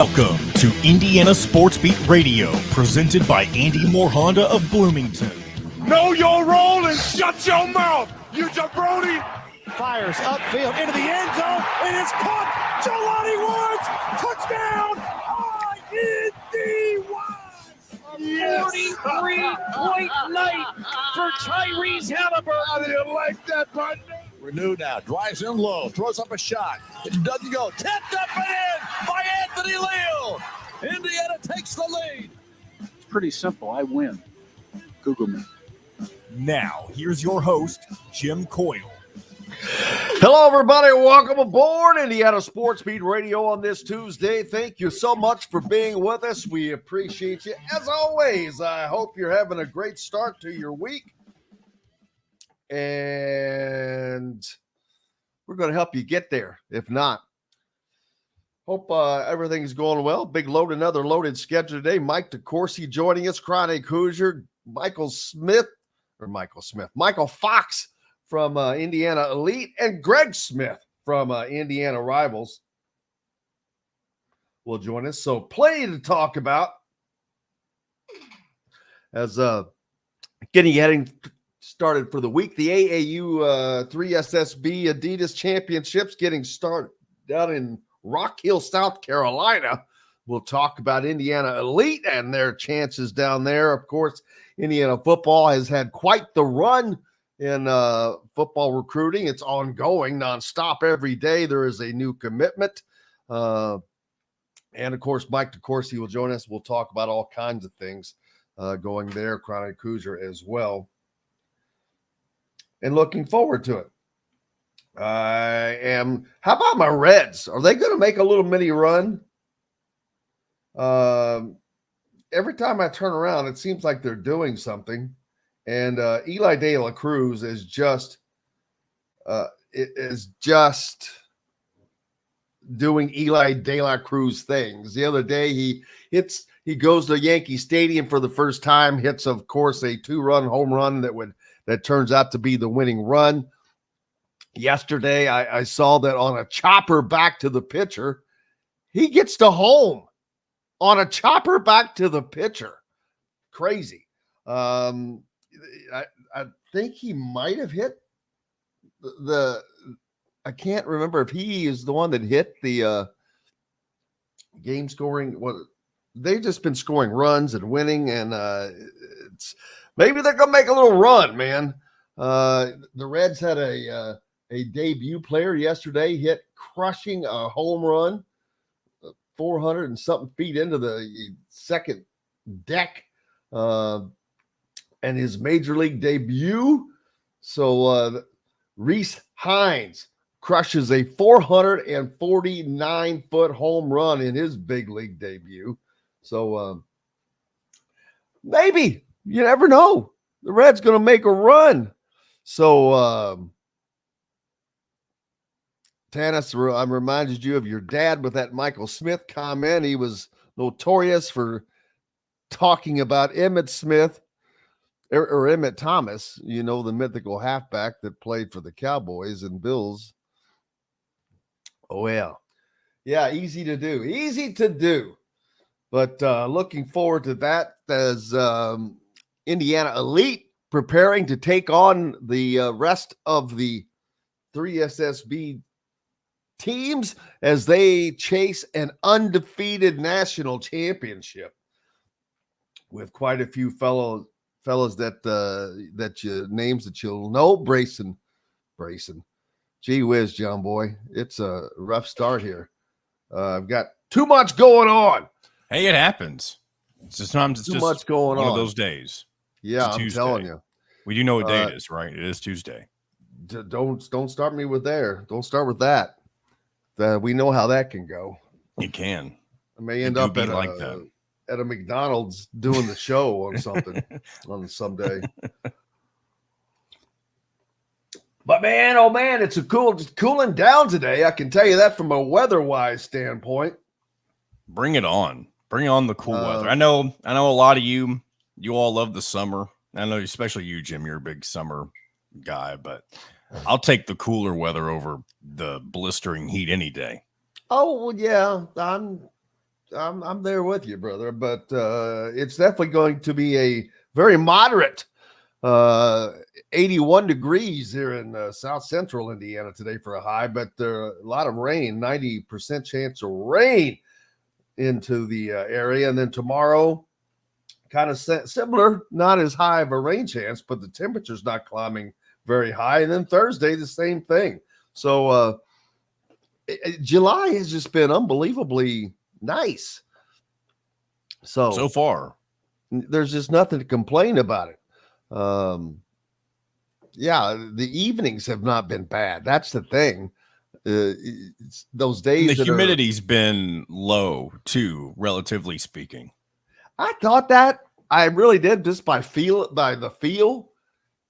Welcome to Indiana Sports Beat Radio, presented by Andy Moore Honda of Bloomington. Know your role and shut your mouth, you jabroni! Fires upfield into the end zone, and it's caught. Jelani Woods, touchdown! IND Woods! 43-point night for Tyrese Halliburton. How do you like that, partner? Renew now, drives in low, throws up a shot. It doesn't go. Tipped up and in by Anthony Leal. Indiana takes the lead. It's pretty simple. I win. Google me. Now, here's your host, Jim Coyle. Hello, everybody. Welcome aboard Indiana Sports Beat Radio on this Tuesday. Thank you so much for being with us. We appreciate you. As always, I hope you're having a great start to your week. And we're going to help you get there. If not, hope everything's going well. Big load, another loaded schedule today. Mike DeCourcy joining us, Chronic Hoosier, Michael Fox from Indiana Elite, and Greg Smith from Indiana Rivals will join us. So plenty to talk about as getting started for the week. The AAU 3SSB Adidas Championships getting started down in Rock Hill, South Carolina. We'll talk about Indiana Elite and their chances down there. Of course, Indiana football has had quite the run in football recruiting. It's ongoing, nonstop. Every day there is a new commitment. And, of course, Mike DeCourcy will join us. We'll talk about all kinds of things going there, Chronic Hoosier as well. And looking forward to it. I am. How about my Reds? Are they going to make a little mini run? Every time I turn around, it seems like they're doing something. And Eli De La Cruz is just doing Eli De La Cruz things. The other day, he goes to Yankee Stadium for the first time, hits, of course, a 2-run home run that turns out to be the winning run. Yesterday, I saw that on a chopper back to the pitcher, he gets to home on a chopper back to the pitcher. Crazy. I think he might have hit I can't remember if he is the one that hit the game scoring. They've just been scoring runs and winning, and it's maybe they're gonna make a little run, man. The Reds had a debut player yesterday hit crushing a home run, 400 and something feet into the second deck, and his major league debut. So Reese Hines crushes a 449-foot home run in his big league debut. So maybe, you never know, the Reds going to make a run. So Tanis, I reminded you of your dad with that Michael Smith comment. He was notorious for talking about Emmitt Smith or Emmitt Thomas, you know, the mythical halfback that played for the Cowboys and Bills. Oh, yeah. Yeah, easy to do. But looking forward to that as Indiana Elite preparing to take on the rest of the 3SSB teams as they chase an undefeated national championship with quite a few fellas that you names that you'll know. Brayson. Gee whiz, John boy. It's a rough start here. I've got too much going on. Hey, it happens. Sometimes it's too just much going one on. of those days. Yeah, I'm telling you. We do know what day it is, right? It is Tuesday. Don't start me with there. Don't start with that. We know how that can go. It can. I may end up at a McDonald's doing the show on something on some day. But man, oh man, it's cooling down today. I can tell you that from a weather-wise standpoint. Bring it on. Bring on the cool weather. I know a lot of you all love the summer. I know especially you, Jim, you're a big summer guy, but I'll take the cooler weather over the blistering heat any day. Oh, well, yeah. I'm I'm there with you, brother. But it's definitely going to be a very moderate 81 degrees here in South Central Indiana today for a high, but a lot of rain, 90% chance of rain into the area. And then tomorrow, kind of similar, not as high of a rain chance, but the temperature's not climbing very high. And then Thursday, the same thing. So July has just been unbelievably nice. So far, there's just nothing to complain about it. Yeah, the evenings have not been bad. That's the thing. It's those days. And the humidity's been low too, relatively speaking. I thought that. I really did, just by the feel.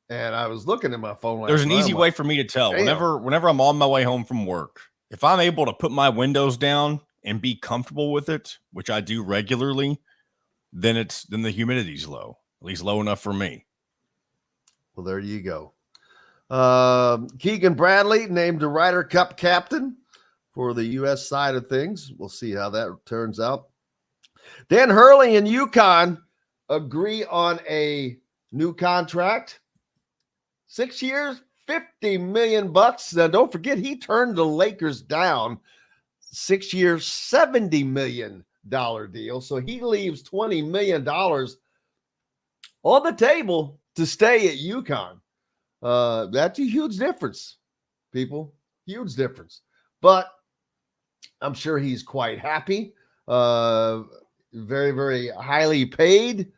And I was looking at my phone. There's an easy way for me to tell. Damn. Whenever I'm on my way home from work, if I'm able to put my windows down and be comfortable with it, which I do regularly, then the humidity's low, at least low enough for me. Well, there you go. Keegan Bradley named the Ryder Cup captain for the U.S. side of things. We'll see how that turns out. Dan Hurley and UConn agree on a new contract. 6 years, $50 million. Now, don't forget, he turned the Lakers down. 6 years, $70 million deal. So he leaves $20 million on the table to stay at UConn. That's a huge difference, people. Huge difference. But I'm sure he's quite happy. Very, very highly paid.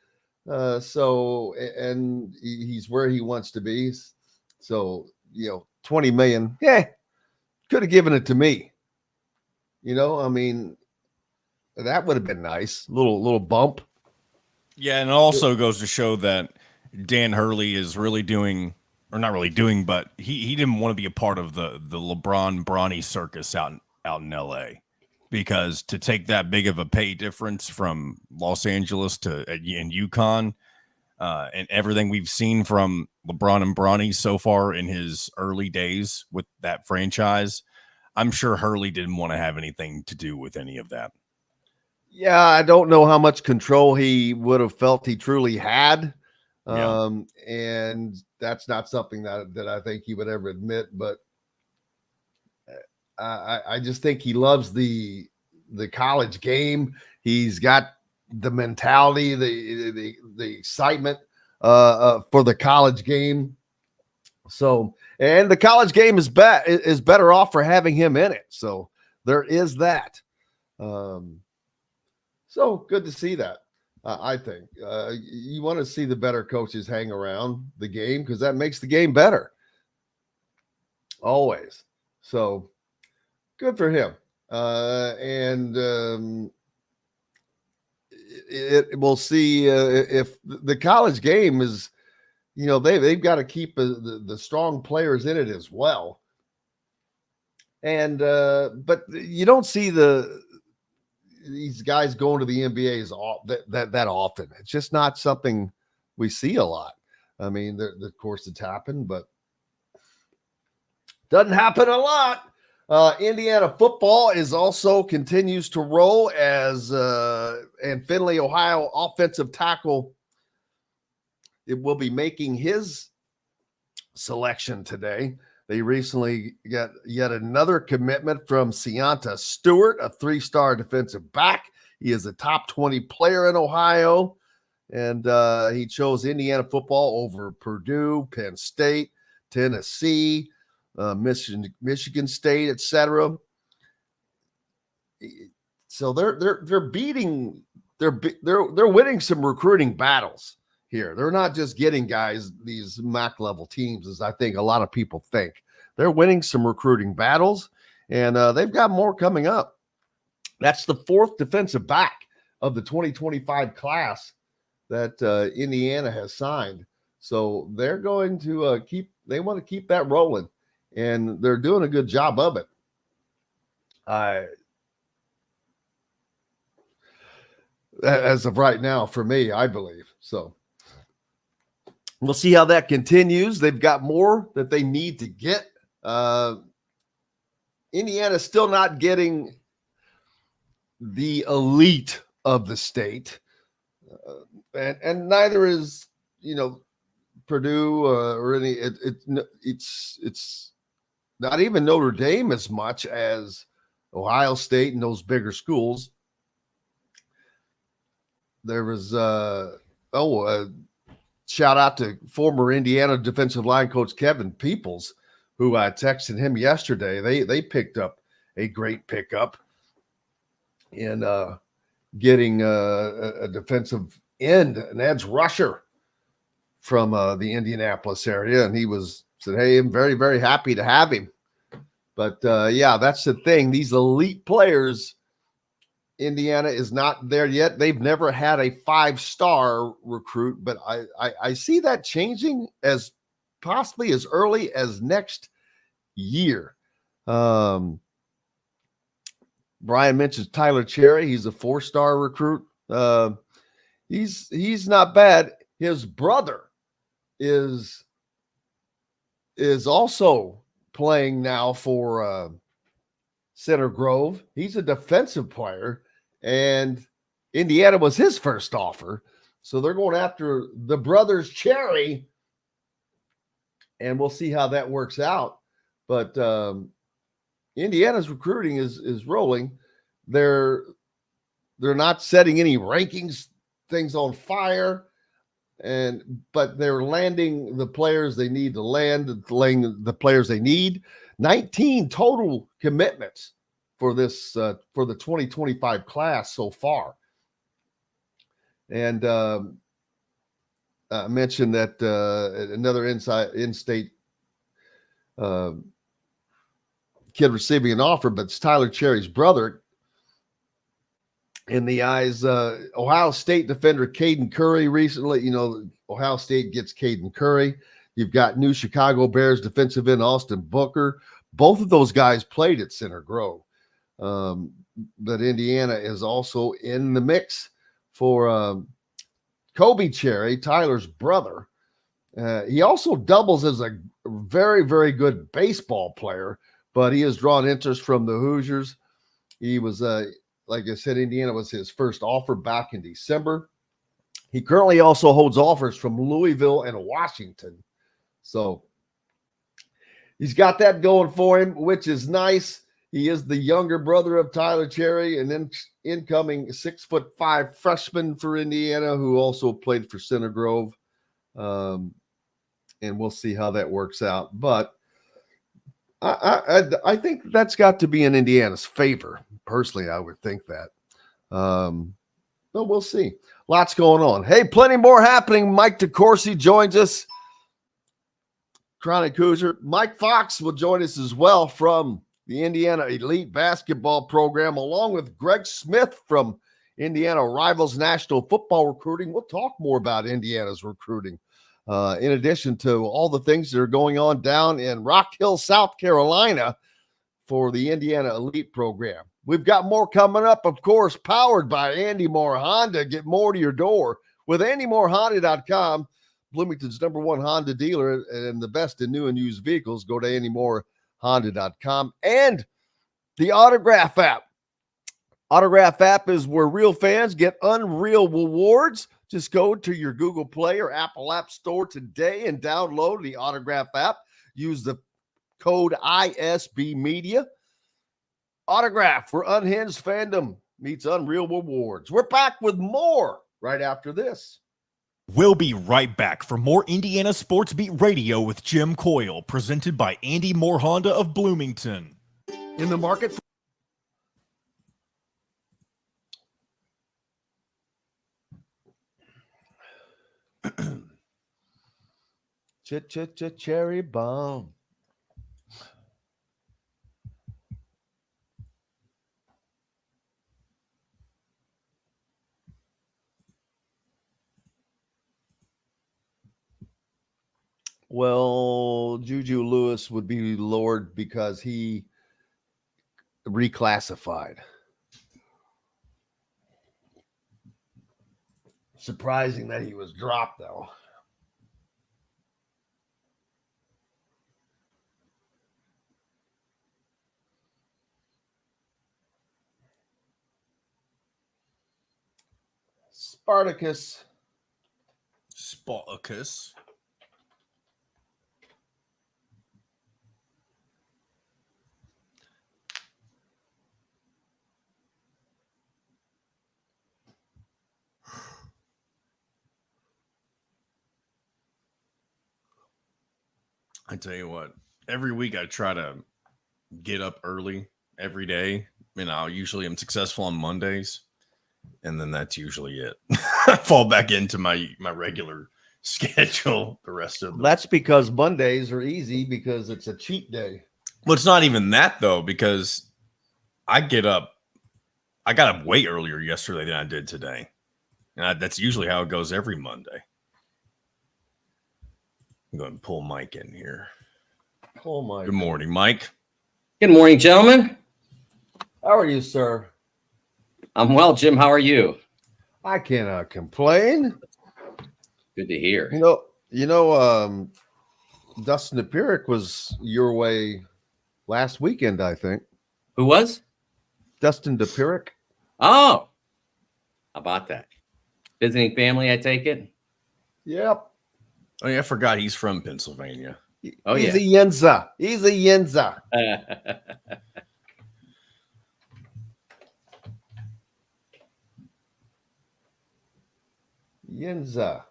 And he's where he wants to be. So, $20 million. Yeah, could have given it to me. I mean, that would have been nice. Little bump. Yeah, and it also goes to show that Dan Hurley is really doing, or not really doing, but he didn't want to be a part of the LeBron Bronny circus out in LA, because to take that big of a pay difference from Los Angeles to in UConn, and everything we've seen from LeBron and Bronny so far in his early days with that franchise, I'm sure Hurley didn't want to have anything to do with any of that. Yeah, I don't know how much control he would have felt he truly had. And that's not something that I think he would ever admit, but I just think he loves the college game. He's got the mentality, the excitement for the college game. So, and the college game is better off for having him in it. So there is that. So good to see that. I think you want to see the better coaches hang around the game, because that makes the game better. Always. So good for him. We'll see if the college game is, they've got to keep the strong players in it as well. And but you don't see these guys going to the NBA that often. It's just not something we see a lot. I mean, of course it's happened, but doesn't happen a lot. Indiana football continues to roll and Findlay, Ohio offensive tackle, it will be making his selection today. They recently got yet another commitment from Sianta Stewart, a 3-star defensive back. He is a top 20 player in Ohio, and he chose Indiana football over Purdue, Penn State, Tennessee, Michigan State, etc. So they're winning some recruiting battles here. They're not just getting guys, these MAC level teams, as I think a lot of people think. They're winning some recruiting battles, and they've got more coming up. That's the 4th defensive back of the 2025 class that Indiana has signed. So they're going to they want to keep that rolling, and they're doing a good job of it. As of right now, for me, I believe. So we'll see how that continues. They've got more that they need to get. Indiana's still not getting the elite of the state, and neither is Purdue or any. It's not even Notre Dame as much as Ohio State and those bigger schools. There was shout out to former Indiana defensive line coach Kevin Peoples, who I texted him yesterday. They picked up a great pickup in getting a defensive end, an edge rusher from the Indianapolis area, and he said, "Hey, I'm very, very happy to have him." But yeah, that's the thing. These elite players, Indiana is not there yet. They've never had a 5-star recruit, but I see that changing as possibly as early as next year. Brian mentions Tyler Cherry. He's a 4-star recruit. He's not bad. His brother is also playing now for Center Grove. He's a defensive player, and Indiana was his first offer. So they're going after the brothers Cherry, and we'll see how that works out. But Indiana's recruiting is rolling. They're not setting any rankings, things on fire, but they're landing the players they need to land, the players they need. 19 total commitments for this for the 2025 class so far. And I mentioned that another in-state kid receiving an offer, but it's Tyler Cherry's brother. In the eyes, Ohio State defender Caden Curry recently, Ohio State gets Caden Curry. You've got new Chicago Bears defensive end Austin Booker. Both of those guys played at Center Grove. But Indiana is also in the mix for Kobe Cherry, Tyler's brother. He also doubles as a very, very good baseball player, but he has drawn interest from the Hoosiers. He was, like I said, Indiana was his first offer back in December. He currently also holds offers from Louisville and Washington. So he's got that going for him, which is nice. He is the younger brother of Tyler Cherry, and then incoming 6'5" freshman for Indiana, who also played for Center Grove. And we'll see how that works out. But I think that's got to be in Indiana's favor. Personally, I would think that. But we'll see. Lots going on. Hey, plenty more happening. Mike DeCourcy joins us. Chronic Hoosier. Mike Fox will join us as well from the Indiana Elite Basketball Program, along with Greg Smith from Indiana Rivals National Football Recruiting. We'll talk more about Indiana's recruiting, in addition to all the things that are going on down in Rock Hill, South Carolina for the Indiana Elite Program. We've got more coming up, of course, powered by Andy Moore Honda. Get more to your door with AndyMooreHonda.com, Bloomington's #1 Honda dealer and the best in new and used vehicles. Go to AndyMooreHonda.com and the Autograph app. Autograph app is where real fans get unreal rewards. Just go to your Google Play or Apple App Store today and download the Autograph app. Use the code ISB Media. Autograph, where unhinged fandom meets unreal rewards. We're back with more right after this. We'll be right back for more Indiana Sports Beat Radio with Jim Coyle, presented by Andy Moore Honda of Bloomington. In the market for cherry bomb. Well, Juju Lewis would be lowered because he reclassified. Surprising that he was dropped, though. Spartacus. Spartacus. I tell you what, every week I try to get up early every day. Usually I'm successful on Mondays, and then that's usually it. I fall back into my regular schedule the rest of the That's because Mondays are easy because it's a cheat day. Well, it's not even that, though, because I got up way earlier yesterday than I did today. And that's usually how it goes every Monday. I'm going to pull Mike in here. Oh, my. Good morning, Mike. Good morning, gentlemen. How are you, sir? I'm well, Jim. How are you? I cannot complain. Good to hear. Dustin DePirick was your way last weekend, I think. Who was? Dustin DePirick. Oh, how about that? Visiting family, I take it? Yep. Oh, yeah, I forgot he's from Pennsylvania. Oh, He's yeah. a Yenza. He's a Yenza. Yenza.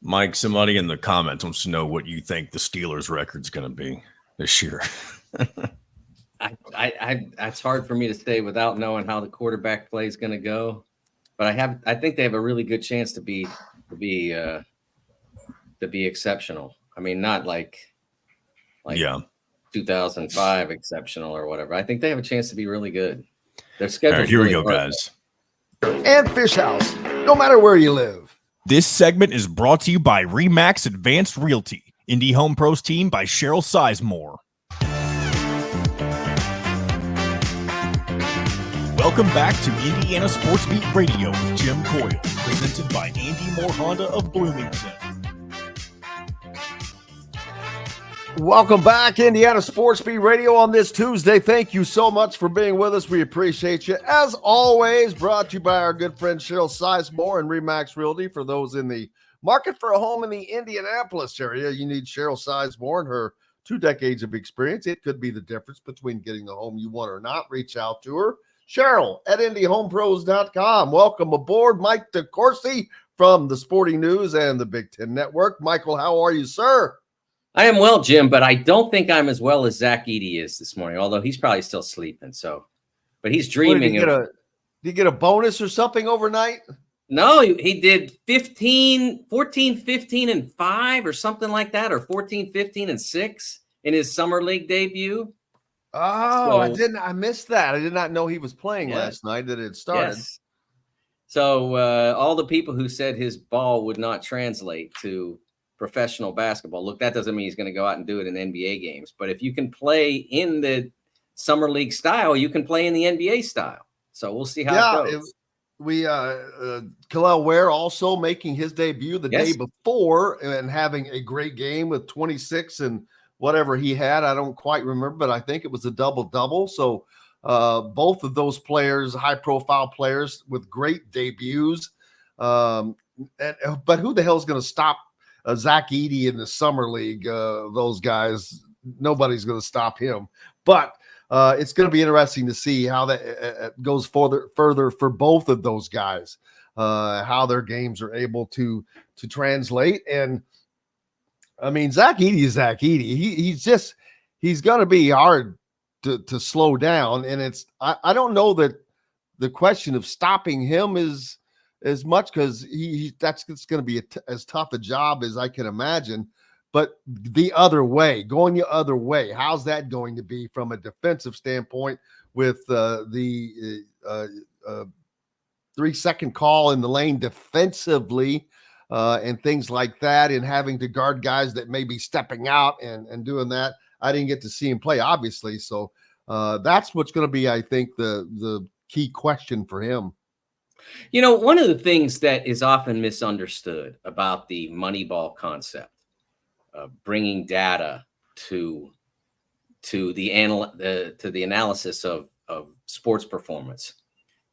Mike, somebody in the comments wants to know what you think the Steelers' record's going to be this year. It's hard for me to say without knowing how the quarterback play is going to go, but I think they have a really good chance to be exceptional. I mean, not like yeah, 2005 exceptional or whatever. I think they have a chance to be really good. Their schedule. All right, here really we go, hard. guys. And Fish House, no matter where you live. This segment is brought to you by Remax Advanced Realty, Indie Home Pros team by Cheryl Sizemore. Welcome back to Indiana Sports Beat Radio with Jim Coyle, presented by Andy Moore Honda of Bloomington. Welcome back, Indiana Sports Beat Radio on this Tuesday. Thank you so much for being with us. We appreciate you. As always, brought to you by our good friend Cheryl Sizemore and Remax Realty. For those in the market for a home in the Indianapolis area, you need Cheryl Sizemore and her 2 decades of experience. It could be the difference between getting the home you want or not. Reach out to her. Cheryl at IndyHomePros.com. Welcome aboard, Mike DeCourcy from the Sporting News and the Big Ten Network. Michael, how are you, sir? I am well, Jim, but I don't think I'm as well as Zach Edey is this morning, although he's probably still sleeping. But he's dreaming. Did you get a bonus or something overnight? No, he did 14, 15, and 5 or something like that, or 14, 15, and 6 in his summer league debut. Oh, I missed that. I did not know he was playing last night, that it started. Yes. So all the people who said his ball would not translate to professional basketball, look, that doesn't mean he's going to go out and do it in NBA games. But if you can play in the summer league style, you can play in the NBA style. So we'll see how it goes. Khalil Ware also making his debut the day before and having a great game with 26 and whatever he had. I don't quite remember, but I think it was a double-double. So both of those players, high-profile players with great debuts. But who the hell is going to stop Zach Edey in the summer league? Those guys, nobody's going to stop him. But it's going to be interesting to see how that goes further for both of those guys, how their games are able to translate. And I mean, Zach Edey is Zach Edey. He's going to be hard to slow down. And I don't know that the question of stopping him is as much, because it's going to be as tough a job as I can imagine. But going the other way, how's that going to be from a defensive standpoint with the 3-second call in the lane defensively and things like that, and having to guard guys that may be stepping out and doing that? I didn't get to see him play, obviously. So that's what's going to be, I think, the key question for him. You know, one of the things that is often misunderstood about the Moneyball concept, bringing data to the analysis of sports performance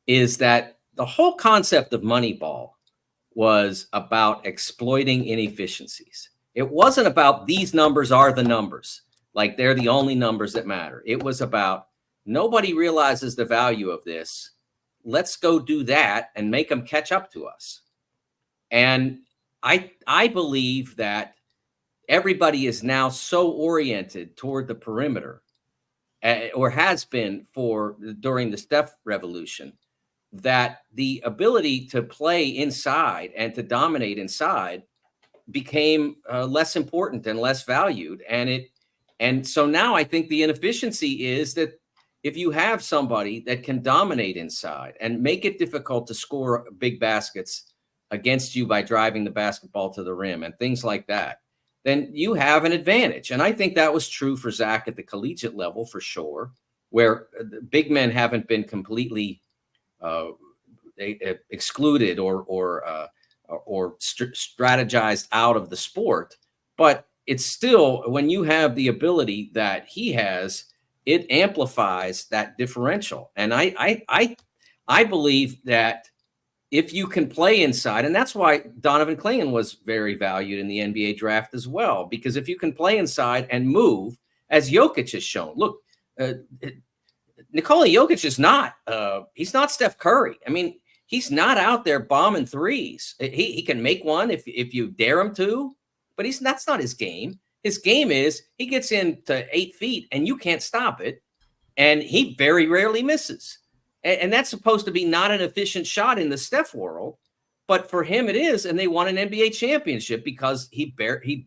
is that the whole concept of Moneyball was about exploiting inefficiencies. It wasn't about these numbers are the numbers, like they're the only numbers that matter. It was about nobody realizes the value of this. Let's go do that and make them catch up to us. And I believe that everybody is now so oriented toward the perimeter, or has been during the Steph revolution, that the ability to play inside and to dominate inside became less important and less valued. And so now I think the inefficiency is that if you have somebody that can dominate inside and make it difficult to score big baskets against you by driving the basketball to the rim and things like that, then you have an advantage. And I think that was true for Zach at the collegiate level for sure, where big men haven't been completely excluded or strategized out of the sport. But it's still, when you have the ability that he has, it amplifies that differential. And I believe that if you can play inside, and that's why Donovan Clingan was very valued in the NBA draft as well, because if you can play inside and move, as Jokic has shown, look, Nikola Jokic is not, he's not Steph Curry. I mean, he's not out there bombing threes. He can make one if you dare him to, but that's not his game. His game is he gets into 8 feet and you can't stop it. And he very rarely misses. And that's supposed to be not an efficient shot in the Steph world, but for him it is. And they won an NBA championship because he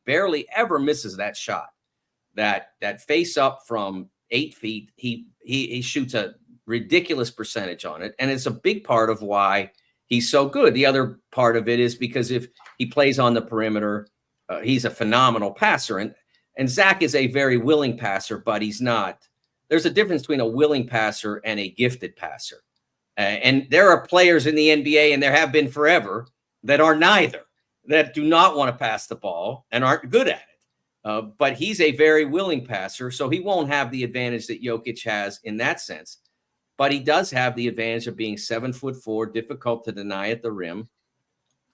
barely ever misses that shot. That face up from 8 feet, he shoots a ridiculous percentage on it. And it's a big part of why he's so good. The other part of it is because if he plays on the perimeter, he's a phenomenal passer. And Zach is a very willing passer, but he's not. There's a difference between a willing passer and a gifted passer. And there are players in the NBA, and there have been forever, that are neither, that do not want to pass the ball and aren't good at it. But he's a very willing passer, so he won't have the advantage that Jokic has in that sense. But he does have the advantage of being 7'4", difficult to deny at the rim,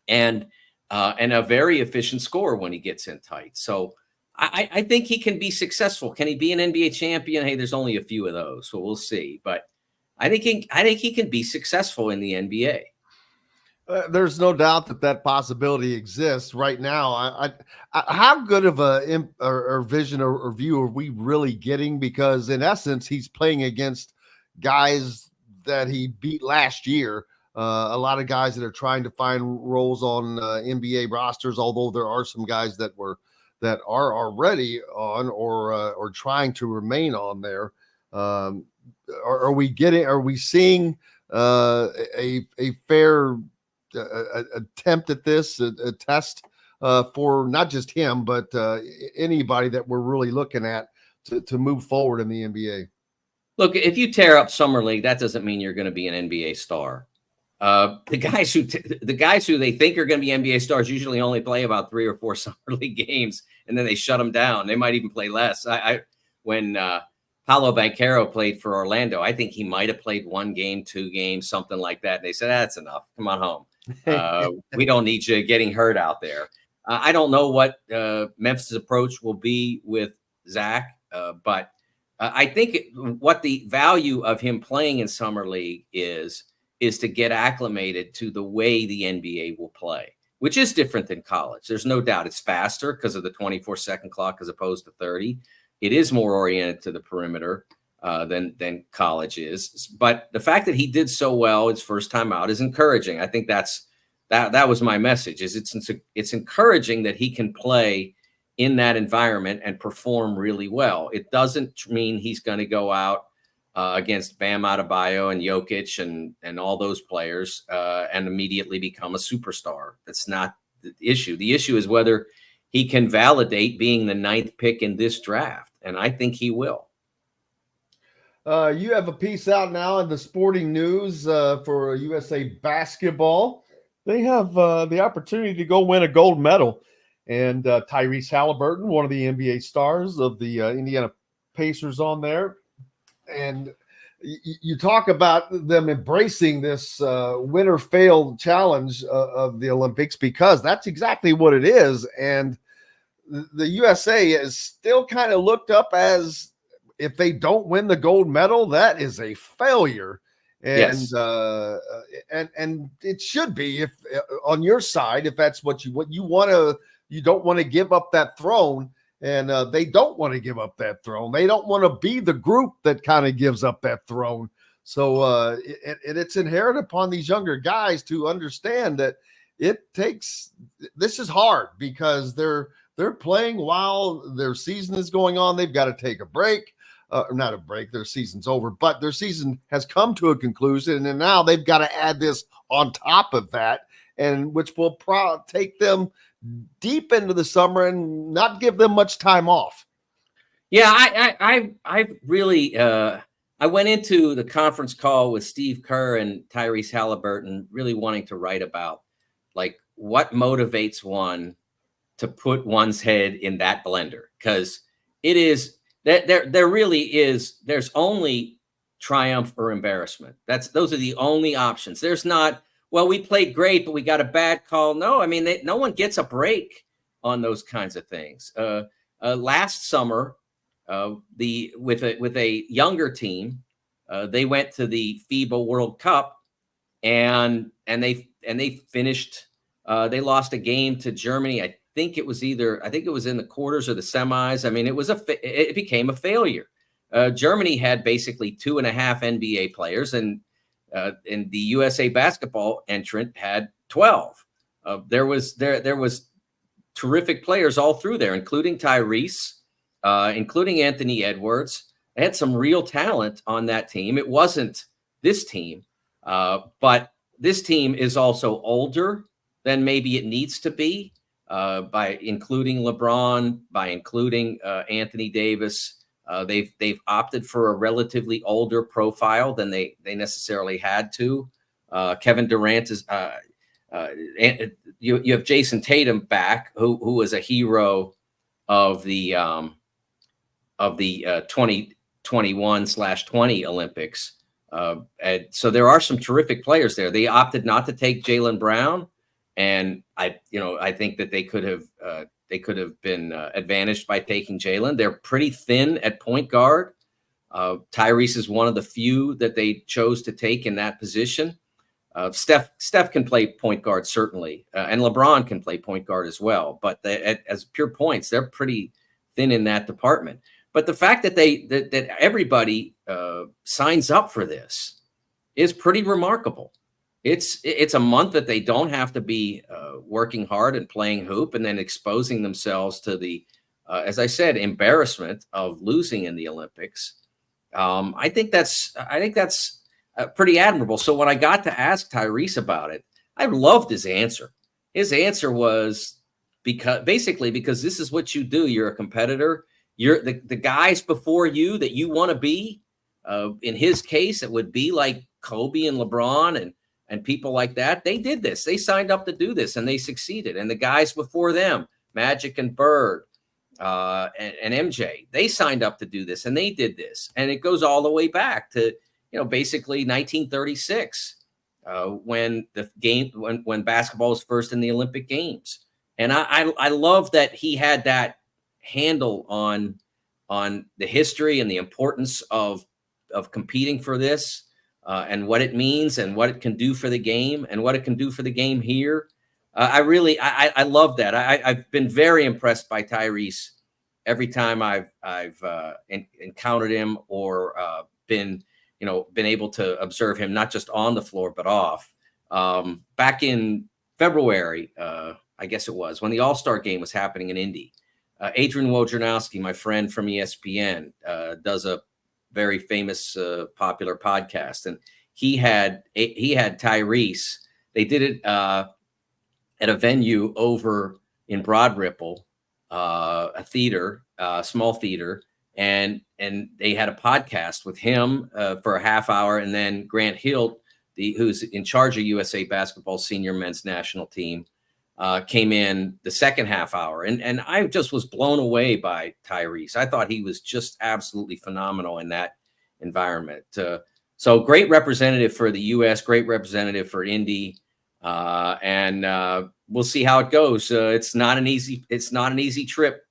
and a very efficient scorer when he gets in tight. So I think he can be successful. Can he be an NBA champion? Hey, there's only a few of those, so we'll see. But I think he can be successful in the NBA. There's no doubt that possibility exists right now. How good of a vision or view are we really getting? Because in essence, he's playing against guys that he beat last year. A lot of guys that are trying to find roles on NBA rosters, although there are some guys that are already on or trying to remain on there. Are we seeing a fair attempt at this, a test for not just him, but anybody that we're really looking at to move forward in the NBA? Look, if you tear up Summer League, that doesn't mean you're going to be an NBA star. The guys who they think are going to be NBA stars usually only play about 3 or 4 Summer League games, and then they shut them down. They might even play less. When Paolo Banchero played for Orlando, I think he might have played 1 game, 2 games, something like that. They said, that's enough. Come on home. We don't need you getting hurt out there. I don't know what Memphis' approach will be with Zach, but I think what the value of him playing in Summer League is to get acclimated to the way the NBA will play, which is different than college. There's no doubt it's faster because of the 24-second clock as opposed to 30. It is more oriented to the perimeter than college is. But the fact that he did so well his first time out is encouraging. I think that was my message. It's encouraging that he can play in that environment and perform really well. It doesn't mean he's going to go out against Bam Adebayo and Jokic and all those players and immediately become a superstar. That's not the issue. The issue is whether he can validate being the 9th pick in this draft, and I think he will. You have a piece out now in the Sporting News for USA Basketball. They have the opportunity to go win a gold medal and Tyrese Halliburton, one of the NBA stars of the Indiana Pacers on there. And you talk about them embracing this win or fail challenge of the Olympics, because that's exactly what it is. And the USA is still kind of looked up as, if they don't win the gold medal, that is a failure. And Yes. And it should be, if on your side, if that's what you want to, you don't want to give up that throne. And they don't want to give up that throne. They don't want to be the group that kind of gives up that throne. So it's inherent upon these younger guys to understand that this is hard, because they're playing while their season is going on. They've got to take a break, not a break. Their season's over, but their season has come to a conclusion, and now they've got to add this on top of that, and which will take them deep into the summer and not give them much time off. Yeah, I really I went into the conference call with Steve Kerr and Tyrese Halliburton really wanting to write about, like, what motivates one to put one's head in that blender, because it is that there really is, there's only triumph or embarrassment. Those are the only options. There's not, well, we played great, but we got a bad call. No, I mean, no one gets a break on those kinds of things. Last summer, with a younger team, they went to the FIBA World Cup, and they finished. They lost a game to Germany. I think it was in the quarters or the semis. I mean, it became a failure. Germany had basically 2.5 NBA players, and the USA basketball entrant had 12. There was terrific players all through there, including Tyrese, including Anthony Edwards. They had some real talent on that team. It wasn't this team, but this team is also older than maybe it needs to be, by including LeBron, by including Anthony Davis. They've opted for a relatively older profile than they necessarily had to. Kevin Durant is you have Jason Tatum back, who was a hero of the 2021/20 Olympics. And so there are some terrific players there. They opted not to take Jaylen Brown, and I think that they could have been advantaged by taking Jaylen. They're pretty thin at point guard. Tyrese is one of the few that they chose to take in that position. Steph can play point guard, certainly, and LeBron can play point guard as well. But as pure points, they're pretty thin in that department. But the fact that that everybody signs up for this is pretty remarkable. It's a month that they don't have to be working hard and playing hoop, and then exposing themselves to the, as I said, embarrassment of losing in the Olympics. I think that's pretty admirable. So when I got to ask Tyrese about it, I loved his answer. His answer was because this is what you do. You're a competitor. You're the guys before you that you want to be. In his case, it would be like Kobe and LeBron and people like that. They did this. They signed up to do this, and they succeeded. And the guys before them, Magic and Bird and MJ, they signed up to do this, and they did this. And it goes all the way back to basically 1936, when basketball was first in the Olympic Games. And I love that he had that handle on the history and the importance of competing for this, and what it means, and what it can do for the game, and what it can do for the game here. I love that. I've been very impressed by Tyrese every time I've encountered him, or been able to observe him, not just on the floor, but off. Back in February, I guess it was, when the All-Star game was happening in Indy, Adrian Wojnarowski, my friend from ESPN, does a very famous, popular podcast, and he had Tyrese. They did it at a venue over in Broad Ripple, a theater, small theater, and they had a podcast with him for a half hour, and then Grant Hill, who's in charge of USA Basketball senior men's national team, came in the second half hour. And I just was blown away by Tyrese. I thought he was just absolutely phenomenal in that environment. So great representative for the U.S., great representative for Indy. And we'll see how it goes. It's not an easy trip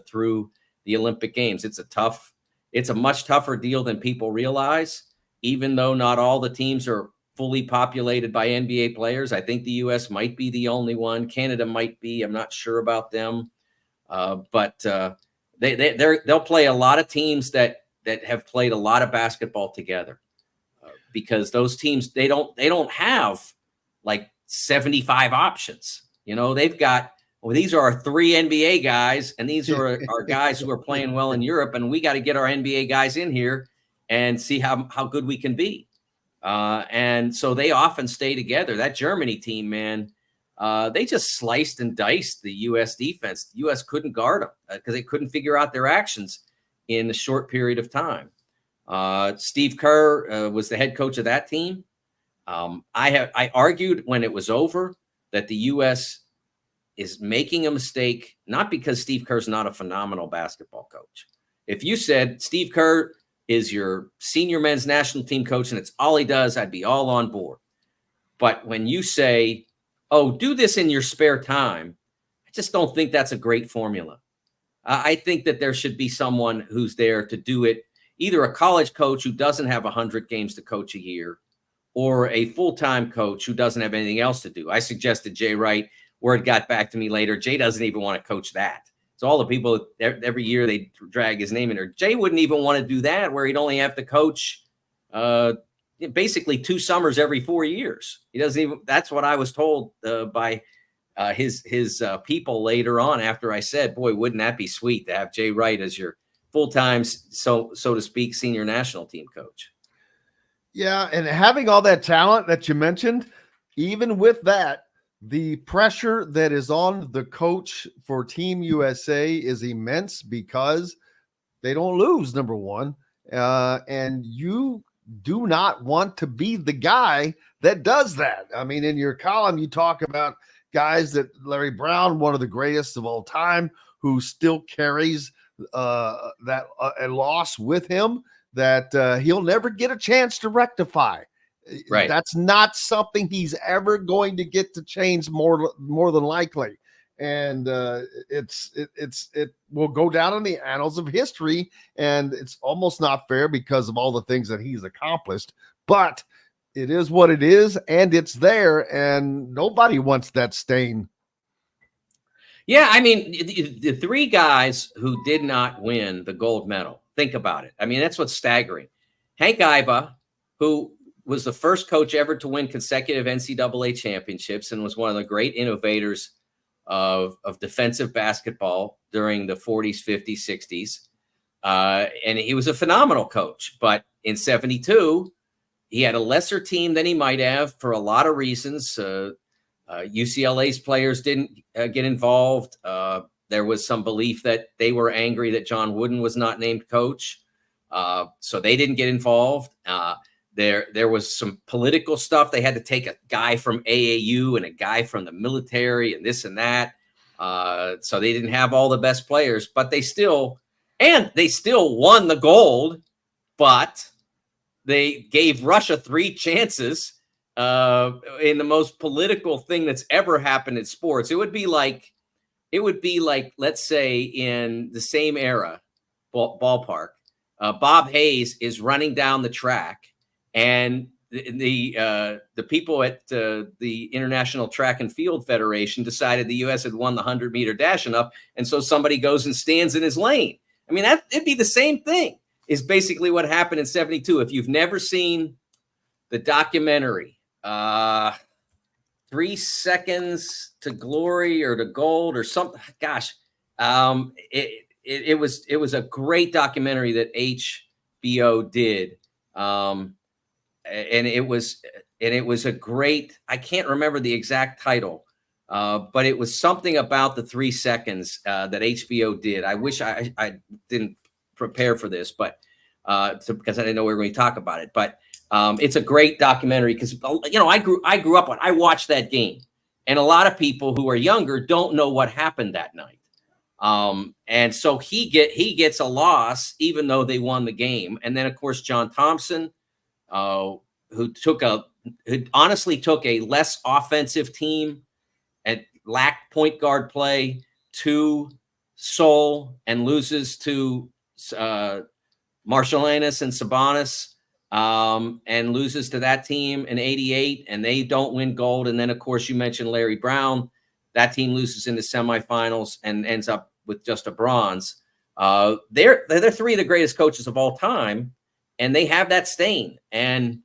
through the Olympic Games. It's a much tougher deal than people realize, even though not all the teams are fully populated by NBA players. I think the U.S. might be the only one. Canada might be. I'm not sure about them. But they'll play a lot of teams that have played a lot of basketball together, because those teams, they don't have like 75 options. They've got, these are our 3 NBA guys, and these are our guys who are playing well in Europe, and we got to get our NBA guys in here and see how good we can be. And so they often stay together. That Germany team, man, they just sliced and diced the U.S. defense. The U.S. couldn't guard them because they couldn't figure out their actions in a short period of time. Steve Kerr was the head coach of that team. I argued when it was over that the U.S. is making a mistake, not because Steve Kerr's not a phenomenal basketball coach. If you said Steve Kerr is your senior men's national team coach and it's all he does, I'd be all on board. But when you say, oh, do this in your spare time, I just don't think that's a great formula. I think that there should be someone who's there to do it, either a college coach who doesn't have 100 games to coach a year, or a full-time coach who doesn't have anything else to do. I suggested Jay Wright. Word got back to me later. Jay doesn't even want to coach that. So all the people, every year they drag his name in there. Jay wouldn't even want to do that, where he'd only have to coach basically 2 summers every 4 years. He doesn't even, that's what I was told by his people later on, after I said, boy, wouldn't that be sweet to have Jay Wright as your full-time, so to speak, senior national team coach. Yeah, and having all that talent that you mentioned, even with that, the pressure that is on the coach for Team USA is immense, because they don't lose, number one. And you do not want to be the guy that does that. I mean, in your column, you talk about guys that Larry Brown, one of the greatest of all time, who still carries a loss with him that he'll never get a chance to rectify. Right. That's not something he's ever going to get to change, more than likely. And it will go down in the annals of history, and it's almost not fair because of all the things that he's accomplished, but it is what it is, and it's there, and nobody wants that stain. Yeah, I mean, the 3 guys who did not win the gold medal, think about it. I mean, that's what's staggering. Hank Iba, who was the first coach ever to win consecutive NCAA championships and was one of the great innovators of defensive basketball during the 40s, 50s, 60s. And he was a phenomenal coach. But in 72, he had a lesser team than he might have for a lot of reasons. UCLA's players didn't get involved. There was some belief that they were angry that John Wooden was not named coach. So they didn't get involved. There was some political stuff. They had to take a guy from AAU and a guy from the military and this and that. So they didn't have all the best players, but they still won the gold, but they gave Russia 3 chances in the most political thing that's ever happened in sports. It would be like, let's say in the same era, ballpark, Bob Hayes is running down the track, and the people at the International Track and Field Federation decided the U.S. had won the 100-meter dash enough, and so somebody goes and stands in his lane. I mean, it'd be the same thing, is basically what happened in 72. If you've never seen the documentary, 3 Seconds to Glory or to Gold or something, gosh, it was a great documentary that HBO did. And it was a great, I can't remember the exact title, but it was something about the 3 seconds that HBO did. I wish I didn't prepare for this, but because I didn't know we were going to talk about it. But it's a great documentary because, I grew up on, I watched that game, And a lot of people who are younger don't know what happened that night. And so he gets a loss, even though they won the game. And then, of course, John Thompson, who honestly took a less offensive team and lacked point guard play to Seoul and loses to Marshall-Ennis and Sabonis, and loses to that team in '88, and they don't win gold. And then, of course, you mentioned Larry Brown. That team loses in the semifinals and ends up with just a bronze. They're three of the greatest coaches of all time, and they have that stain. And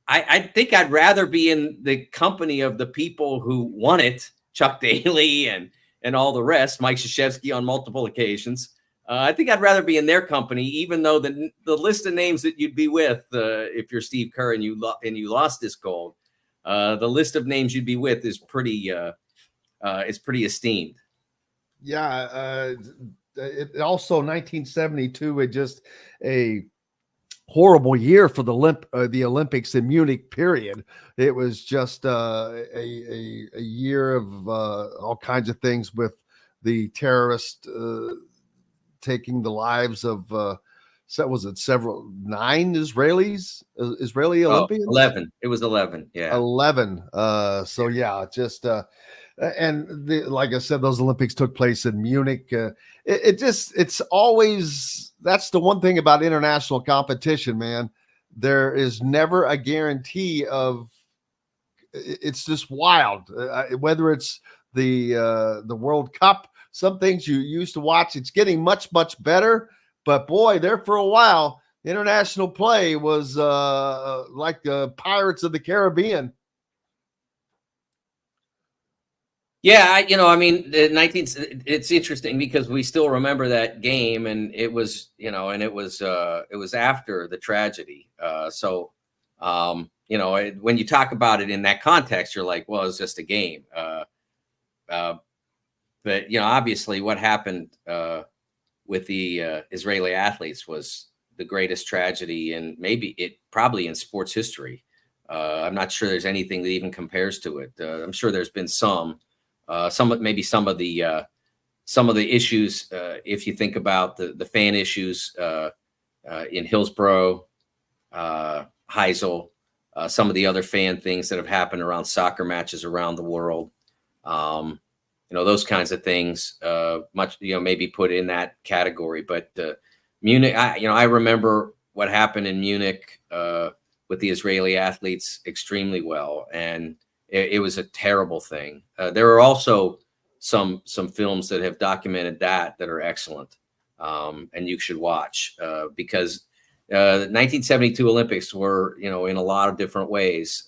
I think I'd rather be in the company of the people who won it, Chuck Daly and all the rest, Mike Krzyzewski on multiple occasions. I think I'd rather be in their company, even though the list of names that you'd be with, if you're Steve Kerr and you lost this gold, the list of names you'd be with is pretty esteemed. Yeah. It also 1972, it just a horrible year for the Olympics in Munich. Period. It was just a year of all kinds of things with the terrorist taking the lives of nine Israeli Olympians? 11. It was 11. Yeah. 11. So yeah, just like I said, those Olympics took place in Munich. It's always, that's the one thing about international competition, man. There is never a guarantee of, it's just wild. Whether it's the World Cup, some things you used to watch, it's getting much, much better. But boy, there for a while, international play was like the Pirates of the Caribbean. Yeah, it's interesting because we still remember that game, and it was after the tragedy. When you talk about it in that context, you're like, well, it's just a game. But obviously, what happened with the Israeli athletes was the greatest tragedy, and probably in sports history. I'm not sure there's anything that even compares to it. I'm sure there's been some of the issues. If you think about the fan issues in Hillsborough, Heysel, some of the other fan things that have happened around soccer matches around the world. Those kinds of things, maybe put in that category. But Munich, I remember what happened in Munich with the Israeli athletes extremely well, and it was a terrible thing. There are also some films that have documented that are excellent, and you should watch because the 1972 Olympics were, in a lot of different ways,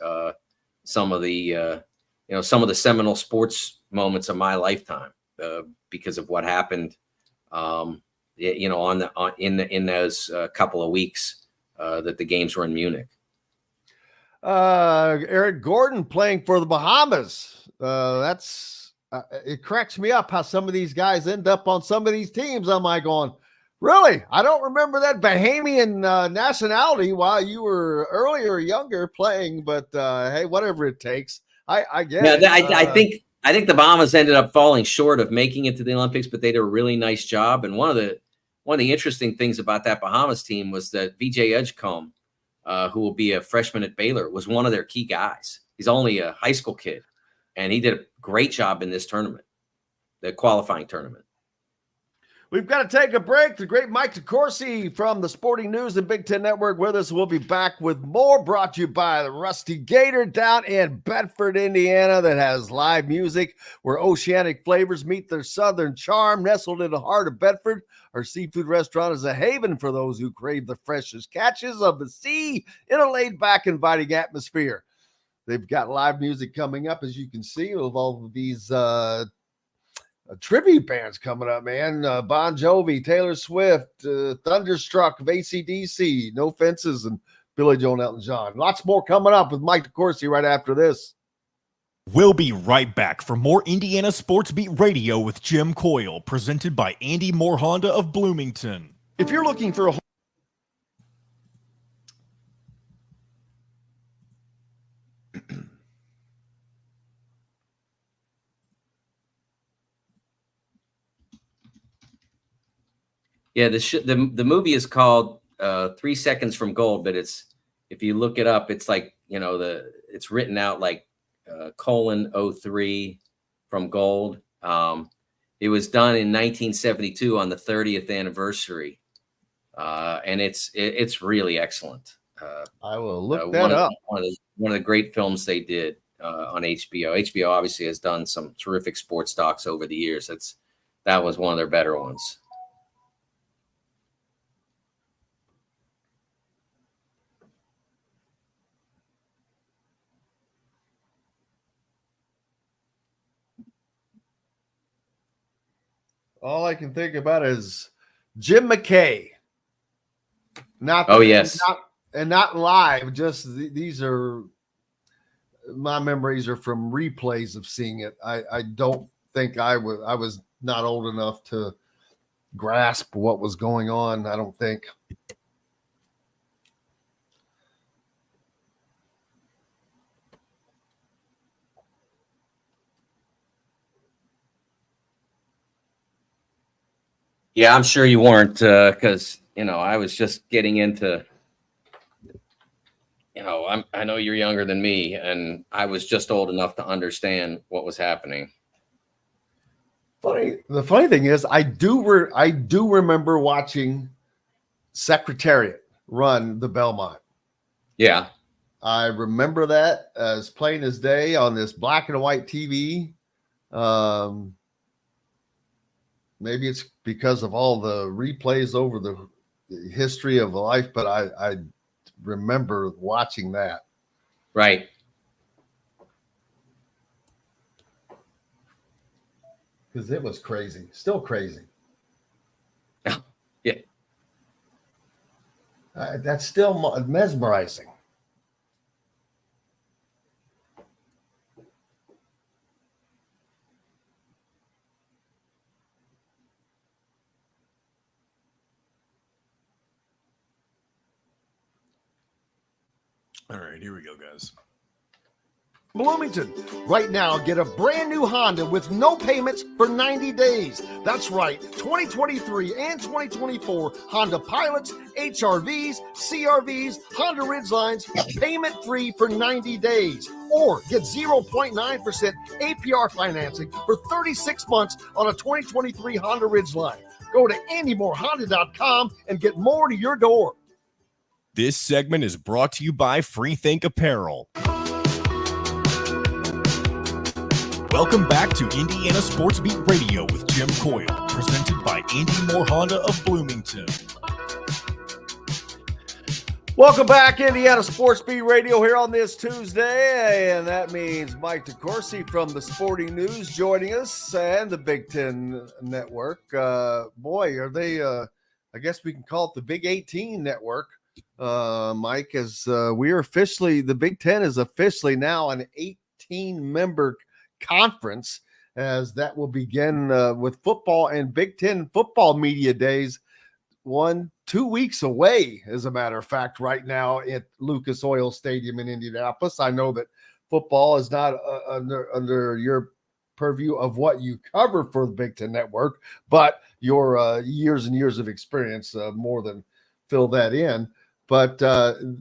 some of the seminal sports moments of my lifetime because of what happened, in those couple of weeks that the games were in Munich. Eric Gordon playing for the Bahamas. It cracks me up how some of these guys end up on some of these teams. I'm like going, really? I don't remember that Bahamian nationality while you were earlier younger playing, but hey, whatever it takes. I get it. I think the Bahamas ended up falling short of making it to the Olympics, but they did a really nice job. And one of the interesting things about that Bahamas team was that VJ Edgecombe, who will be a freshman at Baylor, was one of their key guys. He's only a high school kid, and he did a great job in this tournament, the qualifying tournament. We've got to take a break. The great Mike DeCourcy from the Sporting News and Big Ten Network with us. We'll be back with more, brought to you by the Rusty Gator down in Bedford, Indiana, that has live music where oceanic flavors meet their southern charm. Nestled in the heart of Bedford, our seafood restaurant is a haven for those who crave the freshest catches of the sea in a laid-back, inviting atmosphere. They've got live music coming up, as you can see, with all of these tribute bands coming up, man. Bon Jovi, Taylor Swift, Thunderstruck of AC/DC, No Fences, and Billy Joel and Elton John. Lots more coming up with Mike DeCourcy right after this. We'll be right back for more Indiana Sports Beat Radio with Jim Coyle, presented by Andy Moore Honda of Bloomington. If you're looking for a Yeah, the movie is called 3 Seconds from Gold, but if you look it up, it's like, it's written out like :03 from gold. It was done in 1972 on the 30th anniversary, and it's really excellent. I will look that up. One of the great films they did on HBO. HBO obviously has done some terrific sports docs over the years. That was one of their better ones. All I can think about is Jim McKay. Not live. Just these are my memories are from replays of seeing it. I don't think I was not old enough to grasp what was going on. I don't think. Yeah, I'm sure you weren't, because I was just getting into. I know you're younger than me, and I was just old enough to understand what was happening. The funny thing is, I do remember watching Secretariat run the Belmont. Yeah, I remember that as plain as day on this black and white TV. Maybe it's because of all the replays over the history of life, but I remember watching that. Right. Because it was crazy. Still crazy. Yeah. That's still mesmerizing. All right, here we go, guys. Bloomington, right now, get a brand new Honda with no payments for 90 days. That's right, 2023 and 2024 Honda Pilots, HRVs, CRVs, Honda Ridgelines, payment-free for 90 days. Or get 0.9% APR financing for 36 months on a 2023 Honda Ridgeline. Go to AndyMooreHonda.com and get more to your door. This segment is brought to you by Freethink Apparel. Welcome back to Indiana Sports Beat Radio with Jim Coyle, presented by Andy Moore Honda of Bloomington. Welcome back, Indiana Sports Beat Radio here on this Tuesday, and that means Mike DeCourcy from the Sporting News joining us and the Big Ten Network. Boy, are they, I guess we can call it the Big 18 Network. Mike, as we are officially, the Big Ten is officially now an 18-member conference, as that will begin with football and Big Ten football media days 2 weeks away, as a matter of fact, right now at Lucas Oil Stadium in Indianapolis. I know that football is not under your purview of what you cover for the Big Ten Network, but your years and years of experience more than fill that in. But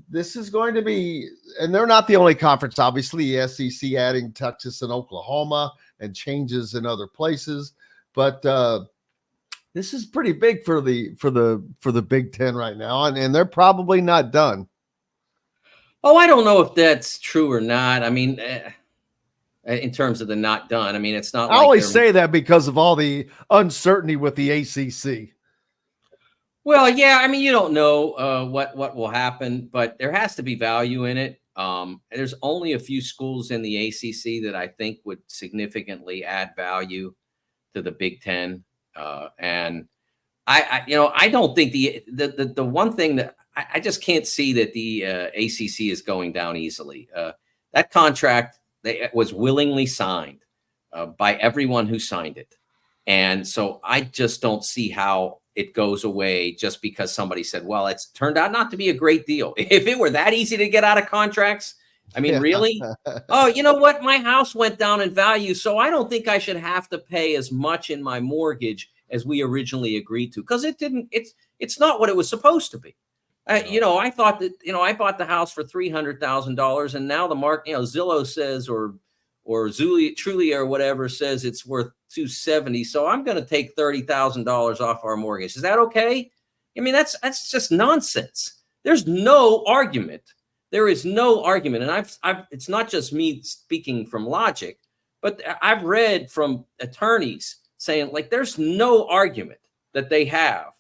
this is going to be, and they're not the only conference, obviously, the SEC adding Texas and Oklahoma and changes in other places. But this is pretty big for the Big Ten right now, and they're probably not done. Oh, I don't know if that's true or not. I mean, in terms of the not done, I mean, it's not. I always say that because of all the uncertainty with the ACC. Well, yeah, I mean, you don't know what will happen, but there has to be value in it. There's only a few schools in the ACC that I think would significantly add value to the Big Ten, and I don't think the one thing that I just can't see that the ACC is going down easily. That contract was willingly signed by everyone who signed it, and so I just don't see how it goes away just because somebody said, well, it's turned out not to be a great deal. If it were that easy to get out of contracts, I mean, really? Oh, you know what? My house went down in value, so I don't think I should have to pay as much in my mortgage as we originally agreed to, because it's not what it was supposed to be. I thought that, I bought the house for $300,000, and now the market, Zillow says, or Trulia or whatever says it's worth $270. So I'm going to take $30,000 off our mortgage. Is that okay? I mean, that's just nonsense. There's no argument. There is no argument. And I've it's not just me speaking from logic, but I've read from attorneys saying, like, there's no argument that they have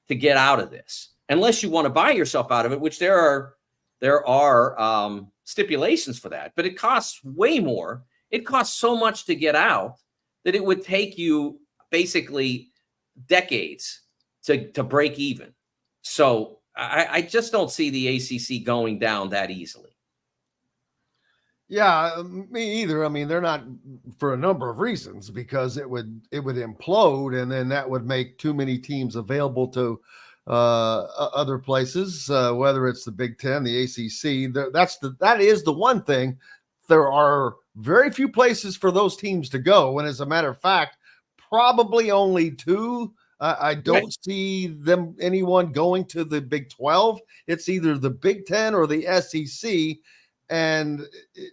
to get out of this, unless you want to buy yourself out of it, which there are stipulations for that, but it costs way more. It costs so much to get out that it would take you basically decades to break even. So I just don't see the ACC going down that easily. Yeah, me either. I mean, they're not, for a number of reasons, because it would implode, and then that would make too many teams available to other places, whether it's the Big Ten, the ACC. That is the one thing. There are very few places for those teams to go, and as a matter of fact, probably only two. I don't see anyone going to the Big 12. It's either the Big 10 or the SEC. And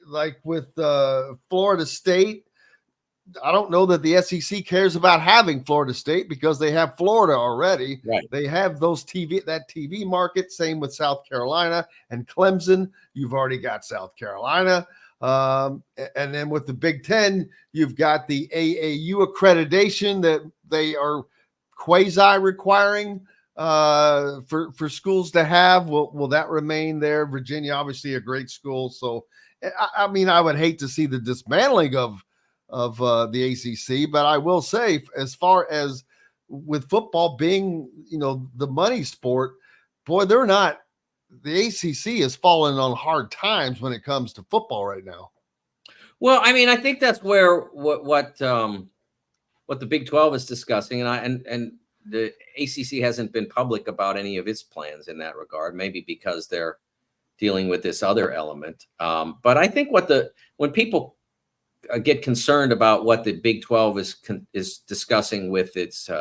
like with Florida State, I don't know that the SEC cares about having Florida State, because they have Florida already. Right. They have that TV market. Same with South Carolina and Clemson. You've already got South Carolina. And then with the Big Ten, you've got the AAU accreditation that they are quasi requiring for schools to have. Will that remain there? Virginia, obviously a great school. So, I mean, I would hate to see the dismantling of the ACC, but I will say, as far as with football being, the money sport, boy, the ACC is falling on hard times when it comes to football right now. Well, I mean, I think that's where what the Big 12 is discussing, and the ACC hasn't been public about any of its plans in that regard, maybe because they're dealing with this other element. But I think when people get concerned about what the Big 12 is discussing with its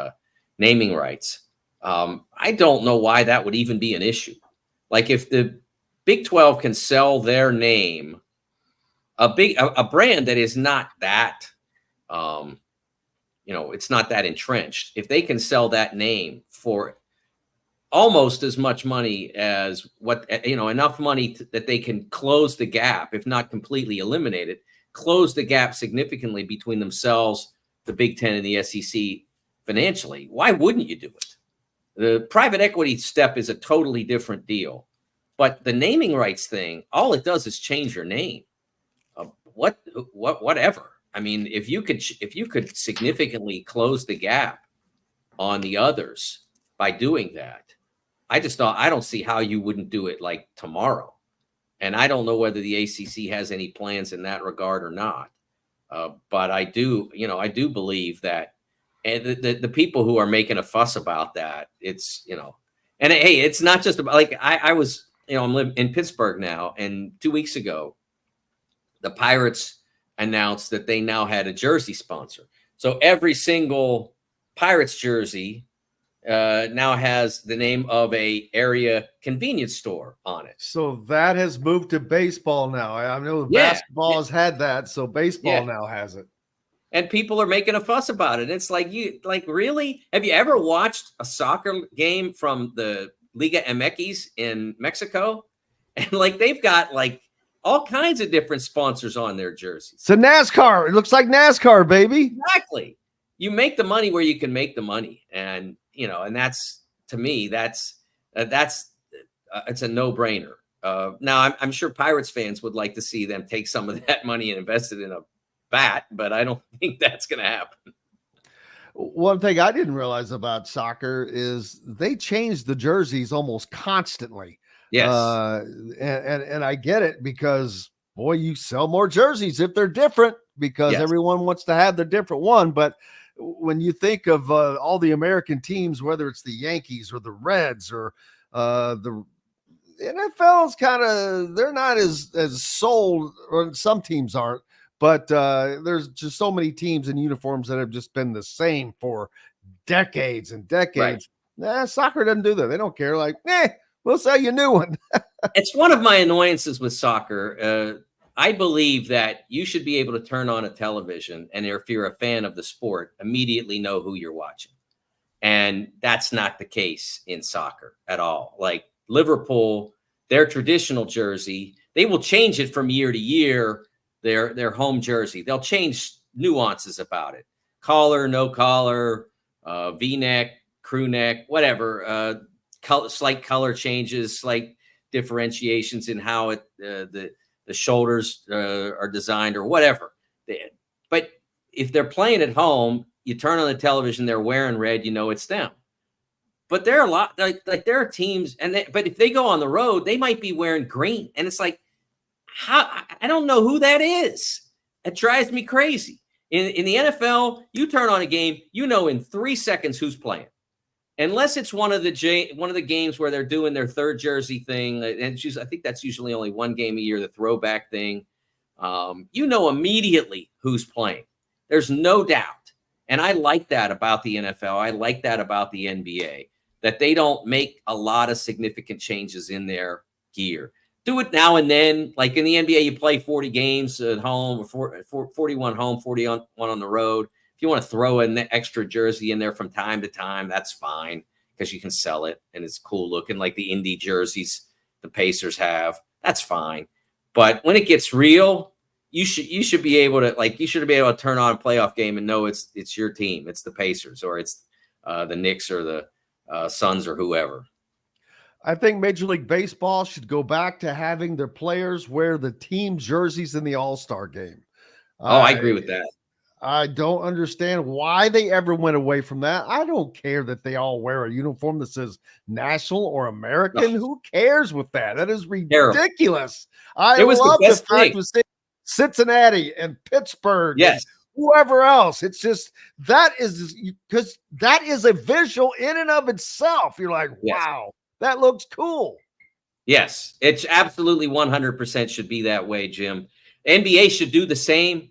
naming rights, I don't know why that would even be an issue. Like, if the Big 12 can sell their name, a brand that is not that, it's not that entrenched. If they can sell that name for almost as much money as enough money that they can close the gap, if not completely eliminate it, close the gap significantly between themselves, the Big Ten, and the SEC financially, why wouldn't you do it? The private equity step is a totally different deal, but the naming rights thing, all it does is change your name. Whatever. I mean, if you could significantly close the gap on the others by doing that, I don't see how you wouldn't do it like tomorrow. And I don't know whether the ACC has any plans in that regard or not. But I do believe that, and the people who are making a fuss about that, it's, and hey, it's not just about, like, I was, I'm living in Pittsburgh now, and 2 weeks ago, the Pirates announced that they now had a jersey sponsor. So every single Pirates jersey now has the name of a area convenience store on it. So that has moved to baseball now. I know basketball has had that, so baseball now has it. And people are making a fuss about it. It's like, really? Have you ever watched a soccer game from the Liga MX in Mexico? And like, they've got like all kinds of different sponsors on their jerseys. It's a NASCAR. It looks like NASCAR, baby. Exactly. You make the money where you can make the money. And, and that's, to me, it's a no-brainer. Now, I'm sure Pirates fans would like to see them take some of that money and invest it in a bat, but I don't think that's going to happen. One thing I didn't realize about soccer is they change the jerseys almost constantly. Yes. And I get it, because, boy, you sell more jerseys if they're different, because everyone wants to have the different one. But when you think of all the American teams, whether it's the Yankees or the Reds or the NFL is they're not as sold, or some teams aren't, but there's just so many teams and uniforms that have just been the same for decades and decades. Right. Soccer doesn't do that. They don't care. Like, we'll sell you a new one. It's one of my annoyances with soccer. I believe that you should be able to turn on a television and if you're a fan of the sport, immediately know who you're watching. And that's not the case in soccer at all. Like Liverpool, their traditional jersey, they will change it from year to year, their home jersey. They'll change nuances about it. Collar, no collar, V-neck, crew neck, whatever. Slight color changes, slight differentiations in how it the shoulders are designed or whatever. But if they're playing at home, you turn on the television, they're wearing red, you know it's them. But there are a lot like there are teams, but if they go on the road, they might be wearing green, and it's like, how I don't know who that is. It drives me crazy. In the NFL, you turn on a game, you know in 3 seconds who's playing. Unless it's one of the games where they're doing their third jersey thing, and I think that's usually only one game a year, the throwback thing. You know immediately who's playing. There's no doubt. And I like that about the NFL. I like that about the NBA, that they don't make a lot of significant changes in their gear. Do it now and then. Like in the NBA, you play 40 games at home, or 41 home, 41 on the road. If you want to throw an extra jersey in there from time to time, that's fine because you can sell it and it's cool looking, like the Indy jerseys the Pacers have. That's fine. But when it gets real, you should be able to turn on a playoff game and know it's your team. It's the Pacers or it's the Knicks or the Suns or whoever. I think Major League Baseball should go back to having their players wear the team jerseys in the All-Star game. I agree with that. I don't understand why they ever went away from that. I don't care that they all wear a uniform that says national or American. No. Who cares with that? That is ridiculous. I love the fact with Cincinnati and Pittsburgh. Yes. And whoever else. It's just that is because that is a visual in and of itself. You're like, wow, that looks cool. Yes, it's absolutely 100% should be that way, Jim. NBA should do the same.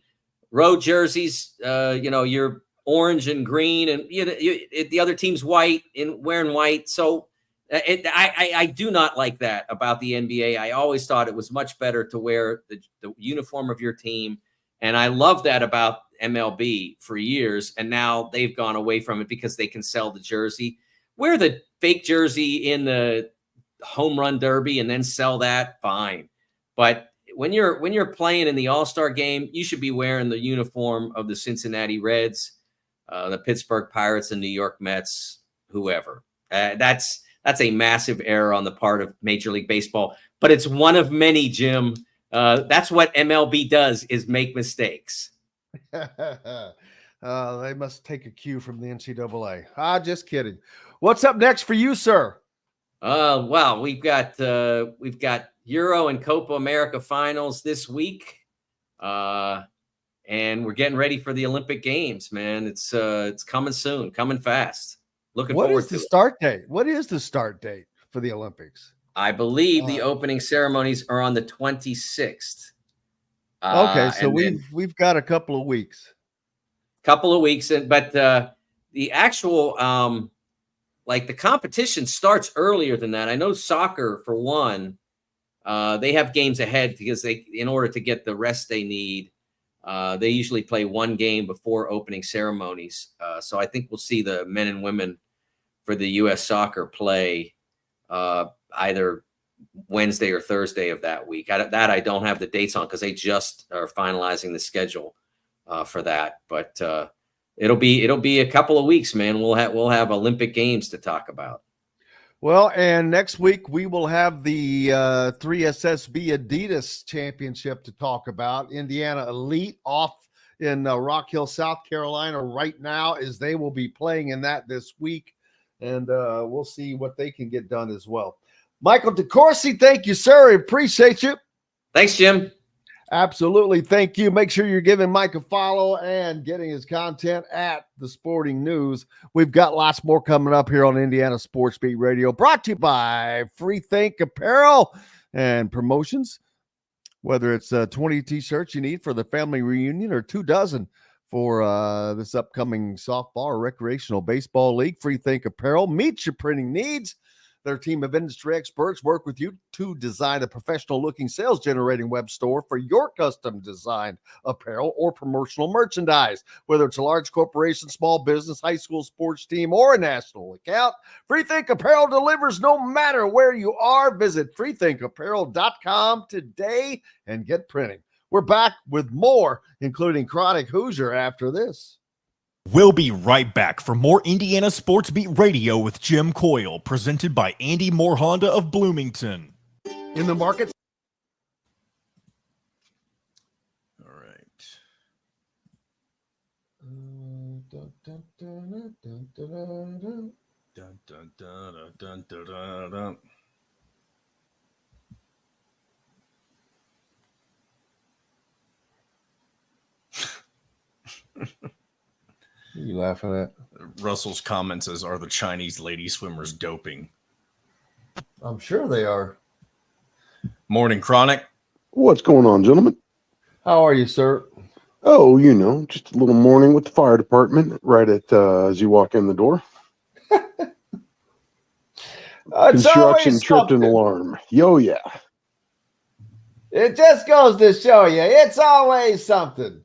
Road jerseys, you're orange and green, and the other team's white and wearing white. So I do not like that about the NBA. I always thought it was much better to wear the uniform of your team. And I love that about MLB for years. And now they've gone away from it because they can sell the jersey. Wear the fake jersey in the home run derby and then sell that, fine. But when you're playing in the All-Star game, you should be wearing the uniform of the Cincinnati Reds, the Pittsburgh Pirates, and New York Mets, whoever. That's a massive error on the part of Major League Baseball, but it's one of many, Jim. That's what MLB does, is make mistakes. They must take a cue from the NCAA. Just kidding. What's up next for you, sir? Well, we've got Euro and Copa America finals this week. And we're getting ready for the Olympic Games, man. It's coming soon, coming fast. Looking forward to it. What is the start date? What is the start date for the Olympics? I believe the opening ceremonies are on the 26th. Okay, so we've got a couple of weeks. But the actual the competition starts earlier than that. I know soccer, for one, they have games ahead because in order to get the rest they need, they usually play one game before opening ceremonies. So I think we'll see the men and women for the U.S. soccer play either Wednesday or Thursday of that week. I don't have the dates on because they just are finalizing the schedule for that. But it'll be a couple of weeks, man. We'll have Olympic Games to talk about. Well, and next week we will have the 3SSB Adidas Championship to talk about. Indiana Elite off in Rock Hill, South Carolina right now, as they will be playing in that this week. And we'll see what they can get done as well. Michael DeCourcy, thank you, sir. I appreciate you. Thanks, Jim. Absolutely. Thank you. Make sure you're giving Mike a follow and getting his content at The Sporting News. We've got lots more coming up here on Indiana Sports Beat Radio, brought to you by Free Think Apparel and Promotions. Whether it's 20 T-shirts you need for the family reunion or 2 dozen for this upcoming softball or recreational baseball league. Free Think Apparel meets your printing needs. Their team of industry experts work with you to design a professional-looking sales-generating web store for your custom-designed apparel or promotional merchandise. Whether it's a large corporation, small business, high school sports team, or a national account, Free Think Apparel delivers no matter where you are. Visit freethinkapparel.com today and get printing. We're back with more, including Chronic Hoosier, after this. We'll be right back for more Indiana Sports Beat Radio with Jim Coyle, presented by Andy Moore Honda of Bloomington. In the market. All right. Dun, dun, dun, dun, dun, dun, dun. What are you laughing at? Russell's comment says, "Are the Chinese lady swimmers doping?" I'm sure they are. Morning, Chronic. What's going on, gentlemen? How are you, sir? Oh, just a little morning with the fire department right at as you walk in the door. Construction tripped an alarm. Yo, yeah. It just goes to show you, it's always something.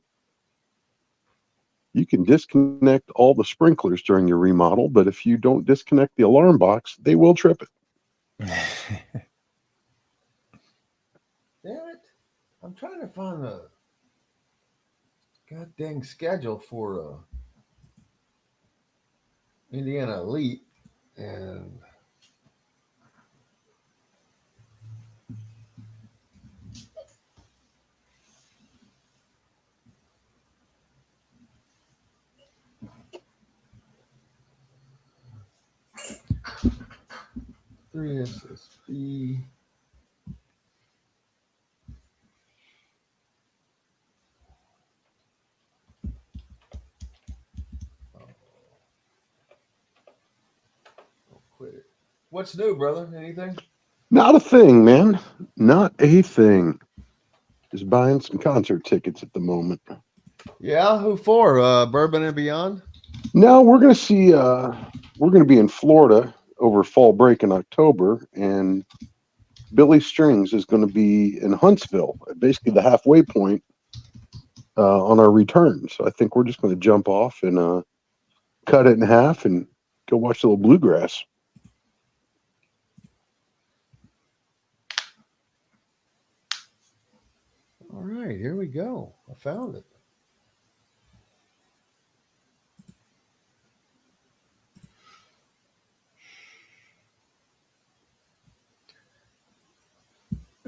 You can disconnect all the sprinklers during your remodel, but if you don't disconnect the alarm box, they will trip it. Damn it. I'm trying to find a goddamn schedule for Indiana Elite, and three SSB. Quit it. What's new, brother? Anything? Not a thing, man. Not a thing. Just buying some concert tickets at the moment. Yeah, who for? Bourbon and Beyond? No, we're going to see, we're going to be in Florida over fall break in October, and Billy Strings is going to be in Huntsville, basically the halfway point on our return. So I think we're just going to jump off and cut it in half and go watch a little bluegrass. All right, here we go. I found it.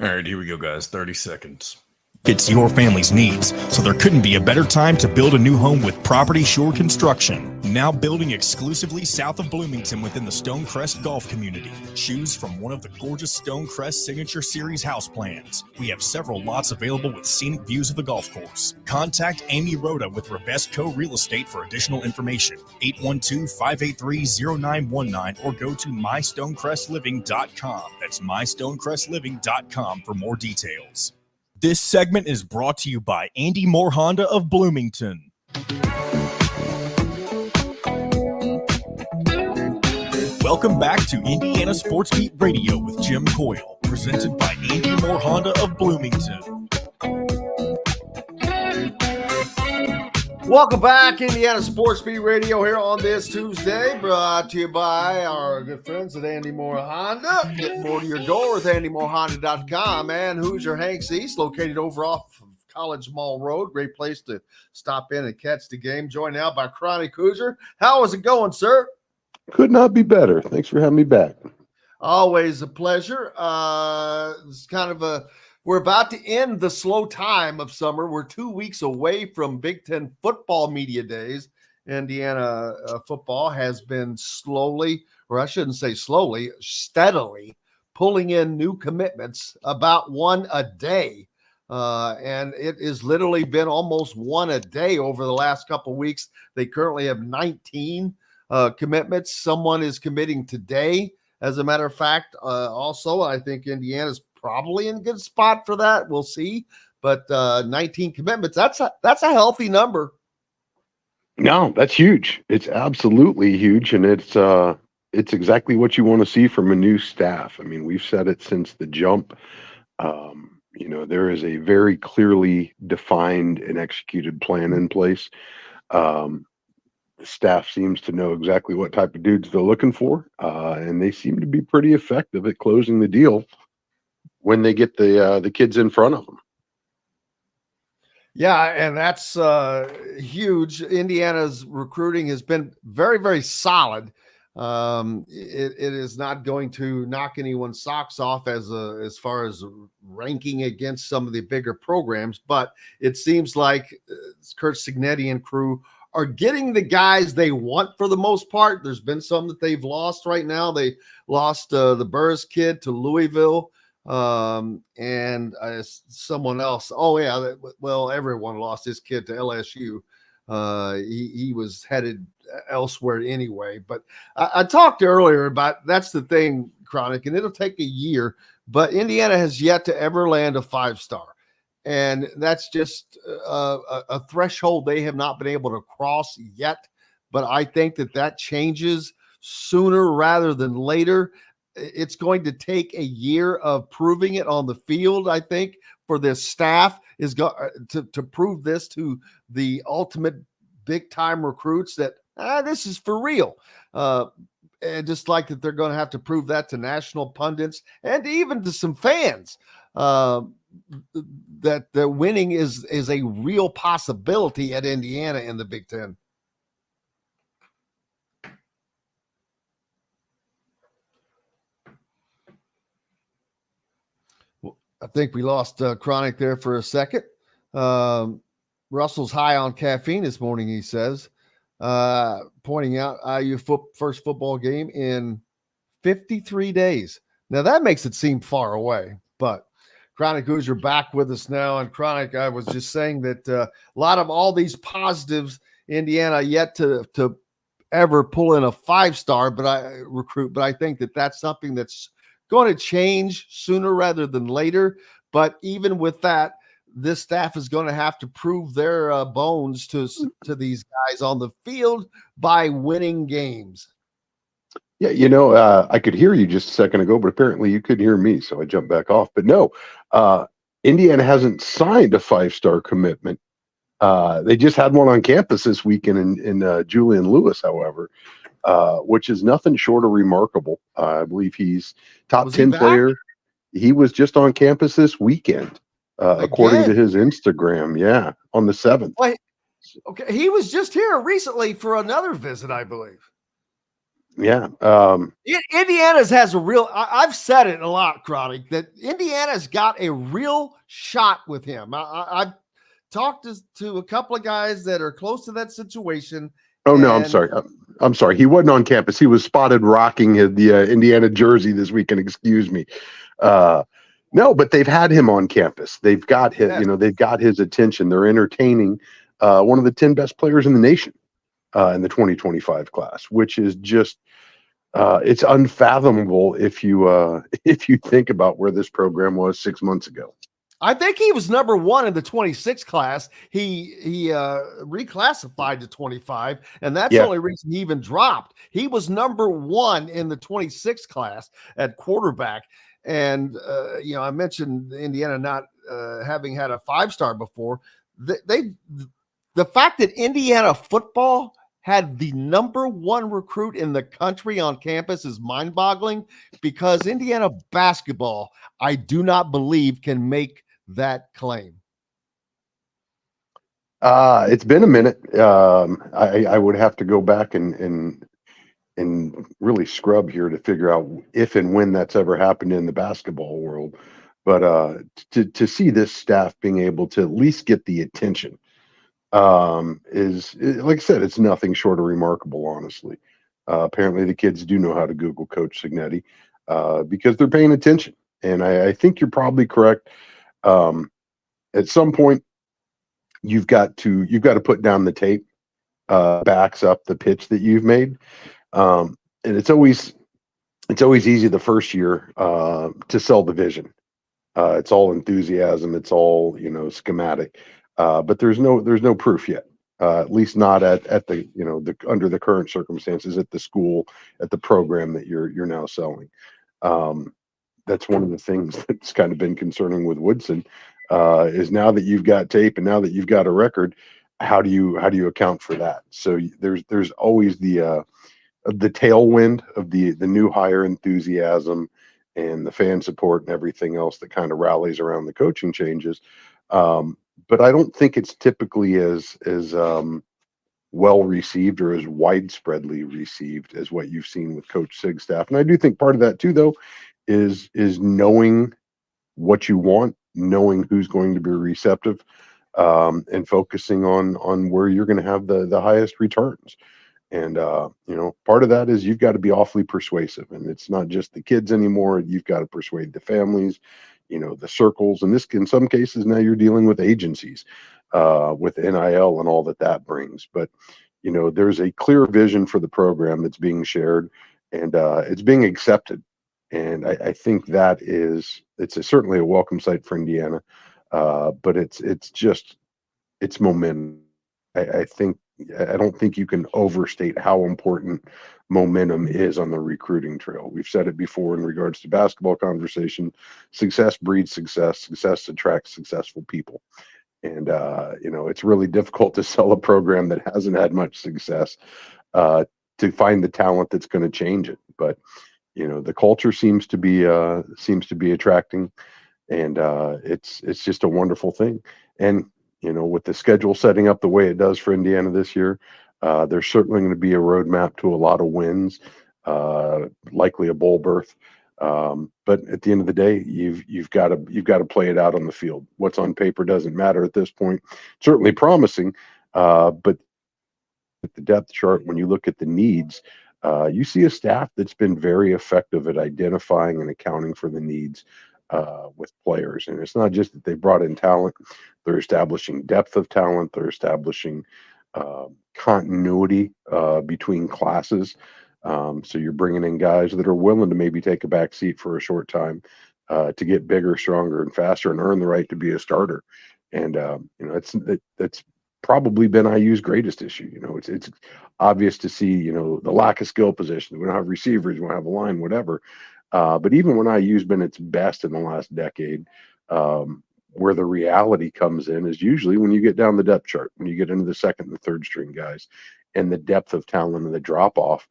All right, here we go, guys. 30 seconds. It's your family's needs, so there couldn't be a better time to build a new home with Property Shore Construction. Now building exclusively south of Bloomington within the Stonecrest Golf community. Choose from one of the gorgeous Stonecrest Signature Series house plans. We have several lots available with scenic views of the golf course. Contact Amy Rhoda with Revesco Real Estate for additional information. 812-583-0919 or go to mystonecrestliving.com. That's mystonecrestliving.com for more details. This segment is brought to you by Andy Moore Honda of Bloomington. Welcome back to Indiana Sports Beat Radio with Jim Coyle, presented by Andy Moore Honda of Bloomington. Welcome back, Indiana Sports Beat Radio here on this Tuesday, brought to you by our good friends at Andy Moore Honda. Get more to your door with AndyMooreHonda.com and Hoosier Hanks East, located over off of College Mall Road. Great place to stop in and catch the game. Joined now by Chronic Hoosier. How is it going, sir? Could not be better. Thanks for having me back. Always a pleasure. It's kind of we're about to end the slow time of summer. We're 2 weeks away from Big Ten football media days. Indiana football has been slowly, or I shouldn't say slowly, steadily pulling in new commitments, about one a day. And it has literally been almost one a day over the last couple of weeks. They currently have 19 commitments. Someone is committing today. As a matter of fact, also, I think Indiana's probably in a good spot for that. We'll see. But 19 commitments, that's a healthy number. No, that's huge. It's absolutely huge, and it's exactly what you want to see from a new staff. I mean, we've said it since the jump. There is a very clearly defined and executed plan in place. Um, the staff seems to know exactly what type of dudes they're looking for, and they seem to be pretty effective at closing the deal when they get the kids in front of them. Yeah, and that's huge. Indiana's recruiting has been very, very solid. It is not going to knock anyone's socks off as far as ranking against some of the bigger programs, but it seems like Kurt Signetti and crew are getting the guys they want for the most part. There's been some that they've lost right now. They lost the Burris kid to Louisville. And someone else. Oh yeah. Well, everyone lost his kid to LSU. He was headed elsewhere anyway. But I talked earlier about that's the thing, Chronic, and it'll take a year. But Indiana has yet to ever land a 5-star, and that's just a threshold they have not been able to cross yet. But I think that changes sooner rather than later. It's going to take a year of proving it on the field, I think, for this staff is to prove this to the ultimate big-time recruits that this is for real. And just like that, they're going to have to prove that to national pundits and even to some fans that the winning is a real possibility at Indiana in the Big Ten. I think we lost Chronic there for a second. Russell's high on caffeine this morning, he says, pointing out IU first football game in 53 days. Now, that makes it seem far away, but Chronic Hoosier back with us now. And Chronic, I was just saying that a lot of all these positives, Indiana yet to ever pull in a 5-star recruit, but I think that's something that's going to change sooner rather than later. But even with that, this staff is going to have to prove their bones to these guys on the field by winning games. Yeah, I could hear you just a second ago, but apparently you couldn't hear me, so I jumped back off. But no, Indiana hasn't signed a 5-star commitment. They just had one on campus this weekend in Julian Lewis, however, which is nothing short of remarkable. I believe he's top 10 player. He was just on campus this weekend, according to his Instagram. Yeah, on the 7th. Wait, okay, he was just here recently for another visit, I believe. Yeah. Indiana's has a real, I've said it a lot, Chronic, that Indiana's got a real shot with him. I've talked to a couple of guys that are close to that situation. Oh, no, I'm sorry. I'm sorry. He wasn't on campus. He was spotted rocking the Indiana jersey this weekend. Excuse me. No, but they've had him on campus. They've got his, they've got his attention. They're entertaining one of the 10 best players in the nation in the 2025 class, which is just it's unfathomable if you think about where this program was 6 months ago. I think he was number 1 in the 26 class. He reclassified to 25, and that's the only reason he even dropped. He was number 1 in the 26 class at quarterback. And, I mentioned Indiana not having had a 5-star before. The fact that Indiana football had the number 1 recruit in the country on campus is mind-boggling, because Indiana basketball, I do not believe, can make that claim. It's been a minute. I would have to go back and really scrub here to figure out if and when that's ever happened in the basketball world. But to see this staff being able to at least get the attention is, like I said, it's nothing short of remarkable, honestly. Apparently the kids do know how to Google Coach Signetti because they're paying attention. And I think you're probably correct. At some point, you've got to put down the tape, backs up the pitch that you've made. And it's always easy the first year to sell the vision. It's all enthusiasm. It's all schematic. But there's no proof yet. At least not at the under the current circumstances at the school, at the program that you're now selling. That's one of the things that's kind of been concerning with Woodson, is now that you've got tape and now that you've got a record, how do you account for that? So there's always the tailwind of the new hire enthusiasm and the fan support and everything else that kind of rallies around the coaching changes. But I don't think it's typically as well received or as widespreadly received as what you've seen with Coach Sig's staff. And I do think part of that too, though, is knowing what you want, knowing who's going to be receptive, and focusing on where you're going to have the highest returns. And part of that is you've got to be awfully persuasive, and it's not just the kids anymore. You've got to persuade the families, the circles, and this, in some cases, now you're dealing with agencies, with NIL and all that brings. But there's a clear vision for the program that's being shared, and it's being accepted. And I think that it's certainly a welcome sight for Indiana, but it's momentum. I don't think you can overstate how important momentum is on the recruiting trail. We've said it before in regards to basketball conversation. Success breeds success. Success attracts successful people. And, it's really difficult to sell a program that hasn't had much success, to find the talent that's going to change it. But, the culture seems to be attracting, and it's just a wonderful thing. And, with the schedule setting up the way it does for Indiana this year, there's certainly going to be a roadmap to a lot of wins, likely a bowl berth. But at the end of the day, you've got to play it out on the field. What's on paper doesn't matter at this point. Certainly promising, but at the depth chart, when you look at the needs, you see a staff that's been very effective at identifying and accounting for the needs with players. And it's not just that they brought in talent; they're establishing depth of talent. They're establishing continuity between classes. So you're bringing in guys that are willing to maybe take a back seat for a short time, to get bigger, stronger, and faster, and earn the right to be a starter. And that's probably been IU's greatest issue. It's obvious to see the lack of skill position. We don't have receivers, we don't have a line, whatever. But even when IU's been its best in the last decade, where the reality comes in is usually when you get down the depth chart, when you get into the second and third string guys, and the depth of talent and the drop off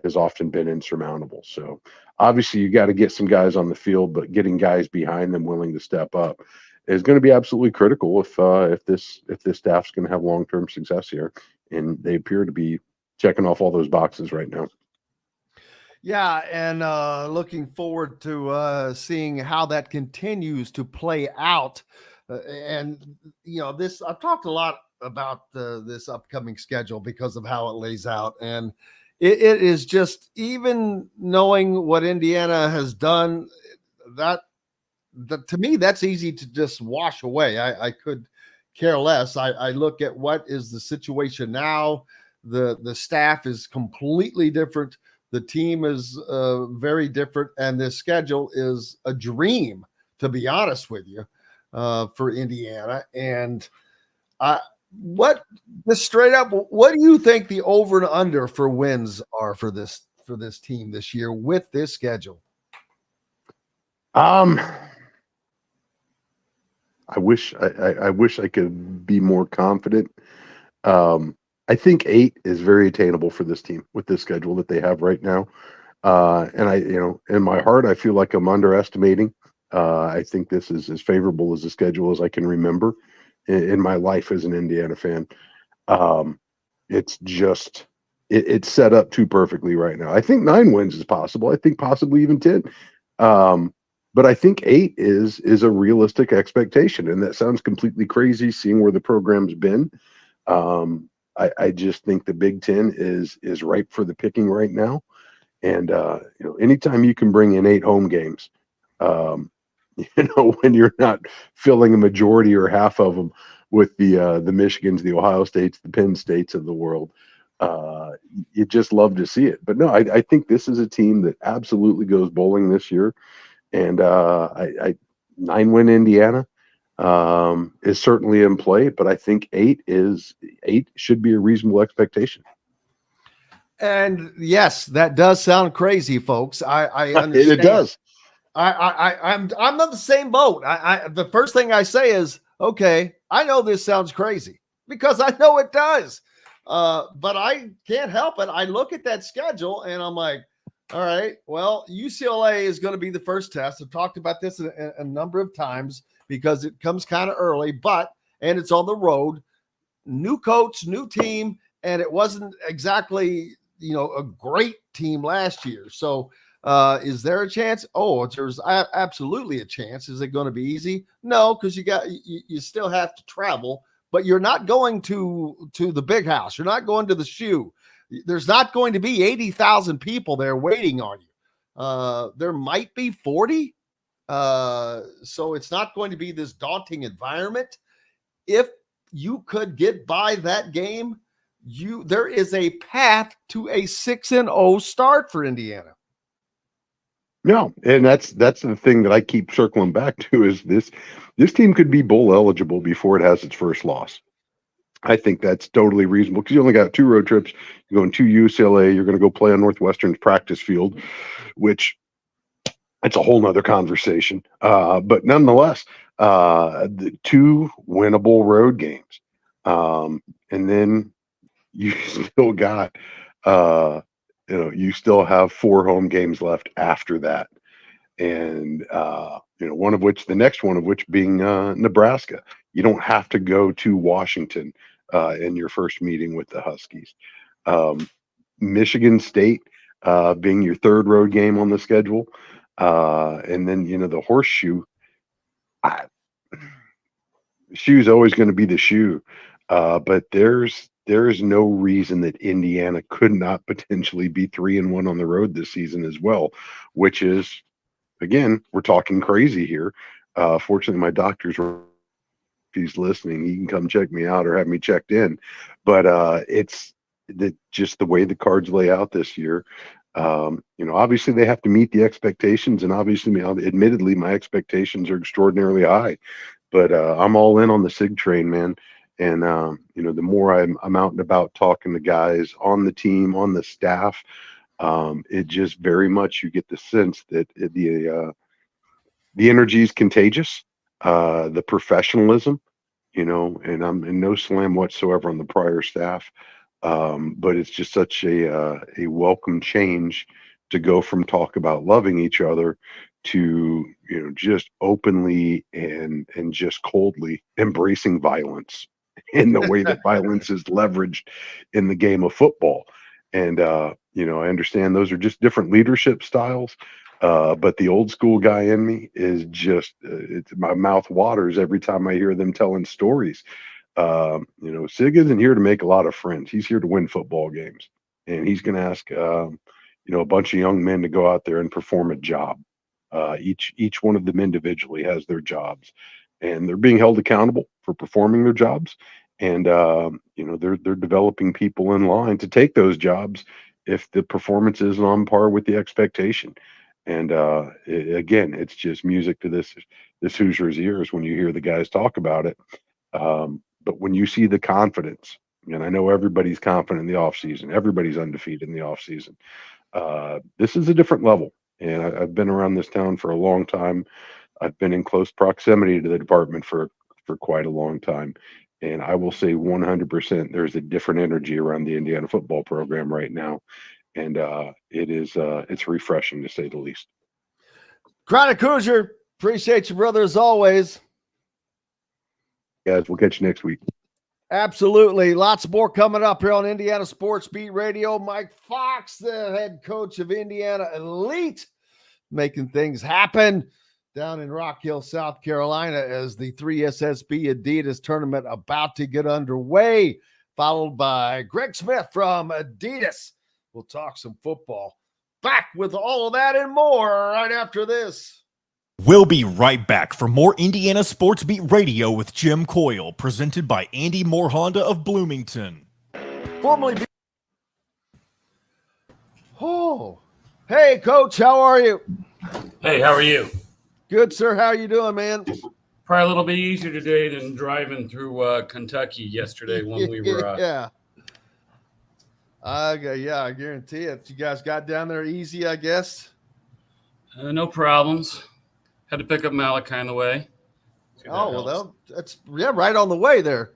has often been insurmountable. So obviously you got to get some guys on the field, but getting guys behind them willing to step up is going to be absolutely critical if this staff's going to have long-term success here. And they appear to be checking off all those boxes right now. Yeah, and looking forward to seeing how that continues to play out. And this, I've talked a lot about this upcoming schedule because of how it lays out, and it is just, even knowing what Indiana has done, that to me that's easy to just wash away. I could care less. I look at what is the situation now. The staff is completely different. The team is very different, and this schedule is a dream, to be honest with you, for Indiana. And just straight up, what do you think the over and under for wins are for this team this year with this schedule? I wish I could be more confident. I think 8 is very attainable for this team with this schedule that they have right now. And in my heart, I feel like I'm underestimating. I think this is as favorable as a schedule as I can remember in my life as an Indiana fan. It's just, it's set up too perfectly right now. I think 9 wins is possible. I think possibly even 10. But I think 8 is a realistic expectation. And that sounds completely crazy seeing where the program's been. I just think the Big Ten is ripe for the picking right now. And, anytime you can bring in 8 home games, when you're not filling a majority or half of them with the Michigans, the Ohio States, the Penn States of the world, you just love to see it. But no, I think this is a team that absolutely goes bowling this year. And 9-win Indiana, is certainly in play, but I think eight should be a reasonable expectation. And yes, that does sound crazy, folks. I understand. It does. I'm on the same boat. The first thing I say is, okay, I know this sounds crazy because I know it does. But I can't help it. I look at that schedule and I'm like, all right, well, UCLA is going to be the first test. I've talked about this a number of times because it comes kind of early, and it's on the road, new coach, new team, and it wasn't exactly, a great team last year. So is there a chance? Oh, there's absolutely a chance. Is it going to be easy? No, because you still have to travel, but you're not going to the big house. You're not going to the shoe. There's not going to be 80,000 people there waiting on you. There might be 40. So it's not going to be this daunting environment. If you could get by that game, there is a path to a 6-0 start for Indiana. No, and that's the thing that I keep circling back to is this team could be bowl eligible before it has its first loss. I think that's totally reasonable because you only got 2 road trips. You're going to UCLA. You're going to go play on Northwestern's practice field, which it's a whole nother conversation. But nonetheless, the 2 winnable road games. And then you still got, you still have 4 home games left after that. And, the next one of which being Nebraska. You don't have to go to Washington in your first meeting with the Huskies. Michigan State being your 3rd road game on the schedule. And then, the horseshoe. Shoe's always going to be the shoe. But there is no reason that Indiana could not potentially be 3-1 on the road this season as well, which is, again, we're talking crazy here. Fortunately, my doctor's, if he's listening, he can come check me out or have me checked in. But it's just the way the cards lay out this year. Obviously they have to meet the expectations, and obviously, admittedly, my expectations are extraordinarily high. But I'm all in on the SIG train, man. And the more I'm out and about talking to guys on the team, on the staff, it just very much you get the sense that the energy is contagious, the professionalism, and I'm in no slam whatsoever on the prior staff, but it's just such a welcome change to go from talk about loving each other to just openly and just coldly embracing violence in the way that violence is leveraged in the game of football. And I understand those are just different leadership styles, but the old school guy in me is just my mouth waters every time I hear them telling stories. Sig isn't here to make a lot of friends. He's here to win football games, and he's going to ask a bunch of young men to go out there and perform a job. Each one of them individually has their jobs, and they're being held accountable for performing their jobs. And they're developing people in line to take those jobs if the performance isn't on par with the expectation. And again, it's just music to this Hoosiers' ears when you hear the guys talk about it. But when you see the confidence, and I know everybody's confident in the offseason, everybody's undefeated in the offseason. This is a different level. And I've been around this town for a long time. I've been in close proximity to the department for quite a long time. And I will say 100% there's a different energy around the Indiana football program right now. And it's refreshing to say the least. Chronic Hoosier, appreciate you, brother, as always. Guys, we'll catch you next week. Absolutely. Lots more coming up here on Indiana Sports Beat Radio. Mike Fox, the head coach of Indiana Elite, making things happen down in Rock Hill, South Carolina, as the 3SSB Adidas tournament about to get underway, followed by Greg Smith from Adidas. We'll talk some football. Back with all of that and more right after this. We'll be right back for more Indiana Sports Beat Radio with Jim Coyle, presented by Andy Moore Honda of Bloomington. Hey, Coach, how are you? Hey, how are you? Good, sir. How are you doing, man? Probably a little bit easier today than driving through Kentucky yesterday when we were. Yeah. I guarantee it. You guys got down there easy, I guess. No problems. Had to pick up Malachi on the way. Oh, well, that's right on the way there.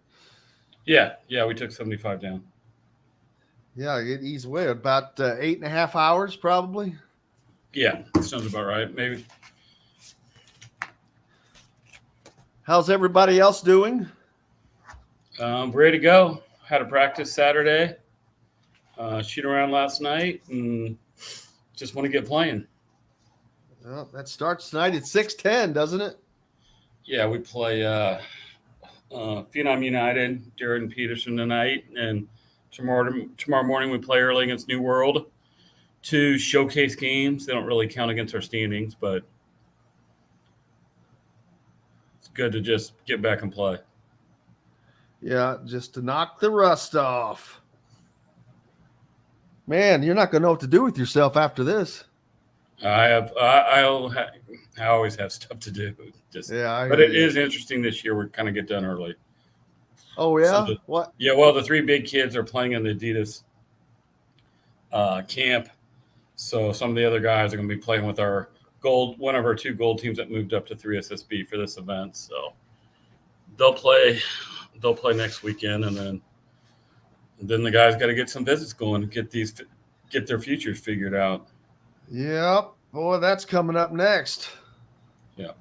Yeah, we took 75 down. Yeah, it eased away about 8.5 hours, probably. Yeah, sounds about right. Maybe. How's everybody else doing? Ready to go. Had a practice Saturday. Shoot around last night, and just want to get playing. Well, that starts tonight at 6:10, doesn't it? Yeah, we play Phenom United, Darren Peterson tonight, and tomorrow morning we play early against New World. 2 showcase games. They don't really count against our standings, but it's good to just get back and play. Yeah, just to knock the rust off. Man, you're not going to know what to do with yourself after this. I always have stuff to do. But it is interesting this year. We kind of get done early. Oh yeah, So what? Yeah, well, the 3 big kids are playing in the Adidas camp, so some of the other guys are going to be playing with one of our 2 gold teams that moved up to 3 SSB for this event. So they'll play next weekend, and then the guys got to get some visits going, get their futures figured out. Yep. Boy, that's coming up next. Yeah.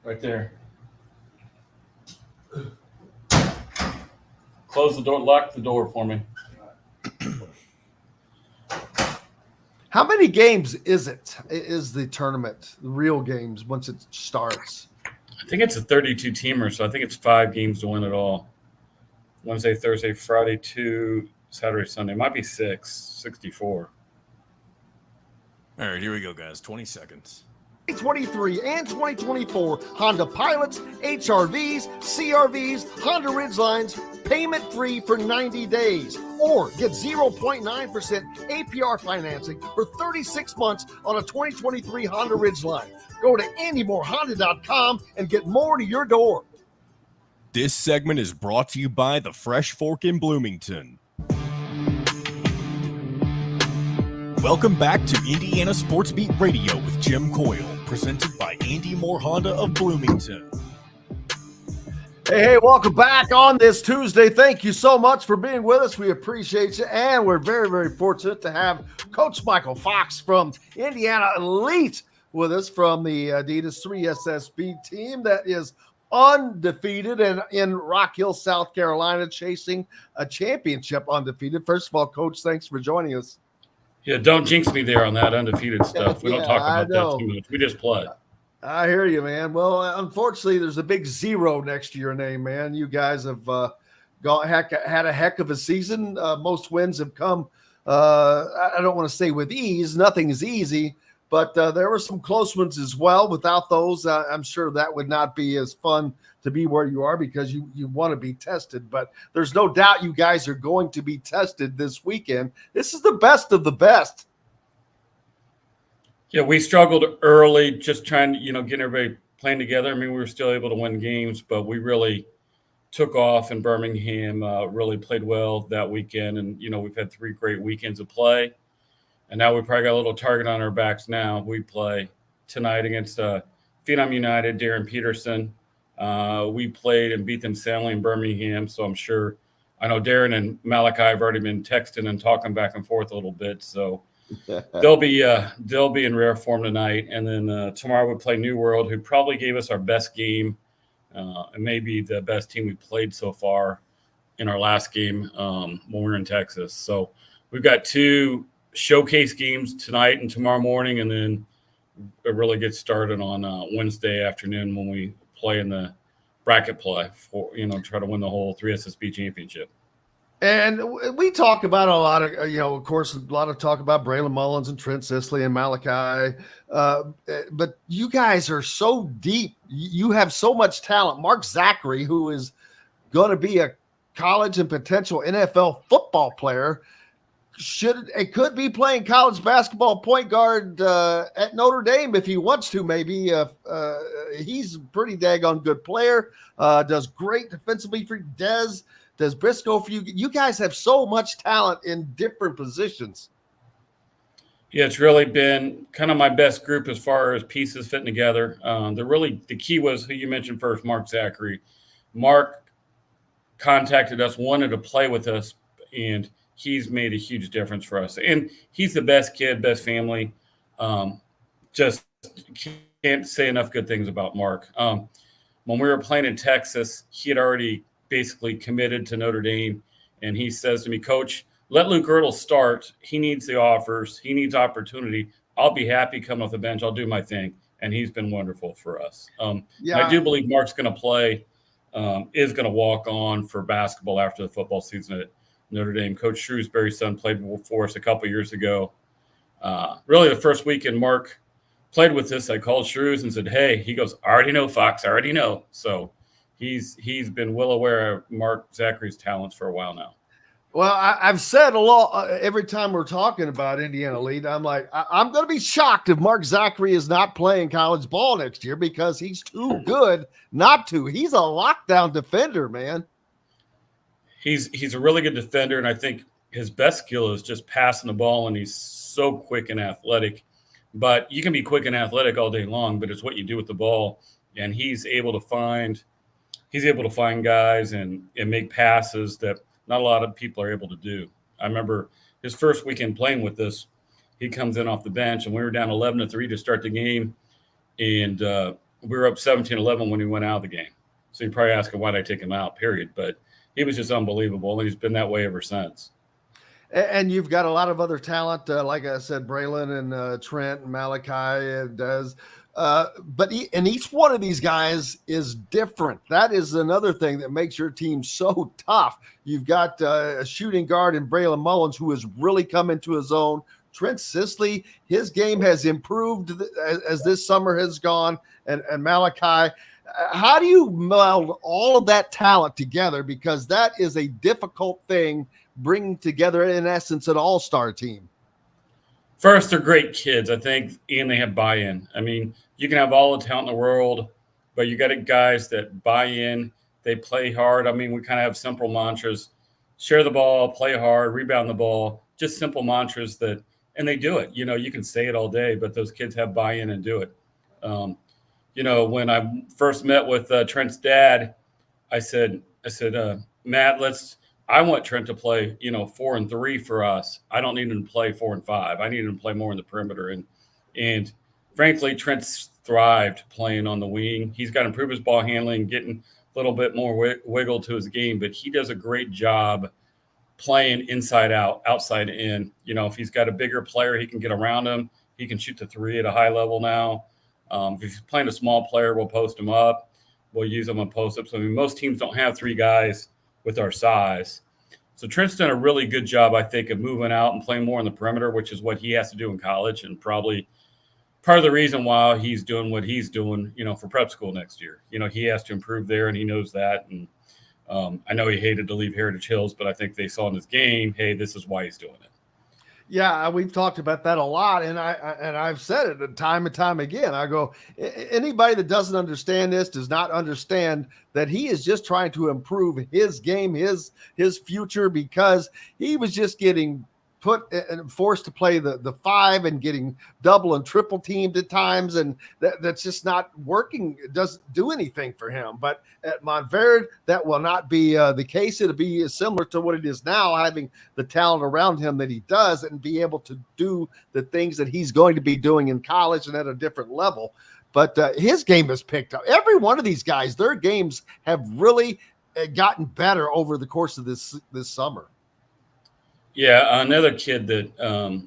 Right there. Close the door, lock the door for me. How many games is the tournament, the real games, once it starts? I think it's a 32-teamer, so I think it's 5 games to win it all. Wednesday, Thursday, Friday, 2, Saturday, Sunday. It might be 64. All right, here we go, guys. 20 seconds. 2023 and 2024 Honda Pilots, HRVs, CRVs, Honda Ridgelines, payment free for 90 days. Or get 0.9% APR financing for 36 months on a 2023 Honda Ridgeline. Go to anymorehonda.com and get more to your door. This segment is brought to you by the Fresh Fork in Bloomington. Welcome back to Indiana Sports Beat Radio with Jim Coyle, presented by Andy Moore Honda of Bloomington. Hey, welcome back on this Tuesday. Thank you so much for being with us. We appreciate you, and we're very, very fortunate to have Coach Michael Fox from Indiana Elite with us from the Adidas 3 SSB team that is undefeated and in Rock Hill, South Carolina, chasing a championship undefeated. First of all, Coach, thanks for joining us. Yeah, don't jinx me there on that undefeated stuff. We don't talk about that too much. We just play. I hear you, man. Well, unfortunately, there's a big 0 next to your name, man. You guys have had a heck of a season. Most wins have come, I don't want to say with ease. Nothing is easy, but there were some close ones as well. Without those, I'm sure that would not be as fun to be where you are because you want to be tested. But there's no doubt you guys are going to be tested this weekend. This is the best of the best. Yeah, we struggled early just trying to, get everybody playing together. I mean, we were still able to win games, but we really took off in Birmingham, really played well that weekend. And, we've had 3 great weekends of play. And now we probably got a little target on our backs now. We play tonight against Phenom United, Darren Peterson. We played and beat them soundly in Birmingham. So I know Darren and Malachi have already been texting and talking back and forth a little bit. So they'll be in rare form tonight. And then tomorrow we play New World, who probably gave us our best game and maybe the best team we played so far in our last game when we were in Texas. So we've got 2 showcase games tonight and tomorrow morning, and then it really gets started on Wednesday afternoon when we play in the bracket play for try to win the whole 3 SSB championship. And we talk about a lot of, of course, a lot of talk about Braylon Mullins and Trent Sisley and Malachi. But you guys are so deep. You have so much talent. Mark Zachary, who is going to be a college and potential NFL football player, could be playing college basketball point guard at Notre Dame if he wants to. Maybe he's a pretty daggone good player. Does great defensively for Des Briscoe for you. You guys have so much talent in different positions. Yeah, it's really been kind of my best group as far as pieces fitting together. The key was who you mentioned first, Mark Zachary. Mark contacted us, wanted to play with us, and he's made a huge difference for us. And he's the best kid, best family. Just can't say enough good things about Mark. When we were playing in Texas, he had already basically committed to Notre Dame. And he says to me, Coach, let Luke Ertl start. He needs the offers. He needs opportunity. I'll be happy coming off the bench. I'll do my thing. And he's been wonderful for us. I do believe Mark's going to play, is going to walk on for basketball after the football season at Notre Dame. Coach Shrewsbury's son played for us a couple years ago. Really the first weekend Mark played with us, I called Shrews and said, hey, he goes, I already know, Fox. I already know. So he's been well aware of Mark Zachary's talents for a while now. Well, I've said a lot every time we're talking about Indiana Elite. I'm like, I'm going to be shocked if Mark Zachary is not playing college ball next year because he's too good not to. He's a lockdown defender, man. He's a really good defender, and I think his best skill is just passing the ball, and he's so quick and athletic. But you can be quick and athletic all day long, but it's what you do with the ball. And he's able to find guys and make passes that not a lot of people are able to do. I remember his first weekend playing with us, he comes in off the bench, and we were down 11-3 to start the game, and we were up 17-11 when he went out of the game. So you're probably asking why did I take him out, period. But he was just unbelievable, and he's been that way ever since. And you've got a lot of other talent, like I said, Braylon and Trent and Malachi and Des. But each one of these guys is different. That is another thing that makes your team so tough. You've got a shooting guard in Braylon Mullins who has really come into his own. Trent Sisley, his game has improved as this summer has gone, and Malachi. How do you meld all of that talent together? Because that is a difficult thing, bringing together, in essence, an all-star team. First, they're great kids, I think, and they have buy-in. I mean, you can have all the talent in the world, but you got guys that buy in, they play hard. I mean, we kind of have simple mantras: share the ball, play hard, rebound the ball, just simple mantras and they do it. You can say it all day, but those kids have buy-in and do it. When I first met with Trent's dad, I said, Matt, I want Trent to play, 4 and 3 for us. I don't need him to play 4 and 5. I need him to play more in the perimeter. And frankly, Trent's thrived playing on the wing. He's got to improve his ball handling, getting a little bit more wiggle to his game, but he does a great job playing inside out, outside in. If he's got a bigger player, he can get around him. He can shoot the 3 at a high level now. If he's playing a small player, we'll post him up. We'll use them on post-ups. I mean, most teams don't have 3 guys with our size. So Trent's done a really good job, I think, of moving out and playing more in the perimeter, which is what he has to do in college, and probably part of the reason why he's doing what he's doing, for prep school next year. He has to improve there, and he knows that. And I know he hated to leave Heritage Hills, but I think they saw in his game, hey, this is why he's doing it. Yeah, we've talked about that a lot, and I've said it time and time again. I go, anybody that doesn't understand this does not understand that he is just trying to improve his game, his future, because he was just getting put and forced to play the 5 and getting double and triple teamed at times, and that's just not working. It doesn't do anything for him. But at Montverde, that will not be the case. It'll be similar to what it is now, having the talent around him that he does and be able to do the things that he's going to be doing in college and at a different level. But his game has picked up. Every one of these guys, their games have really gotten better over the course of this summer. Yeah, another kid that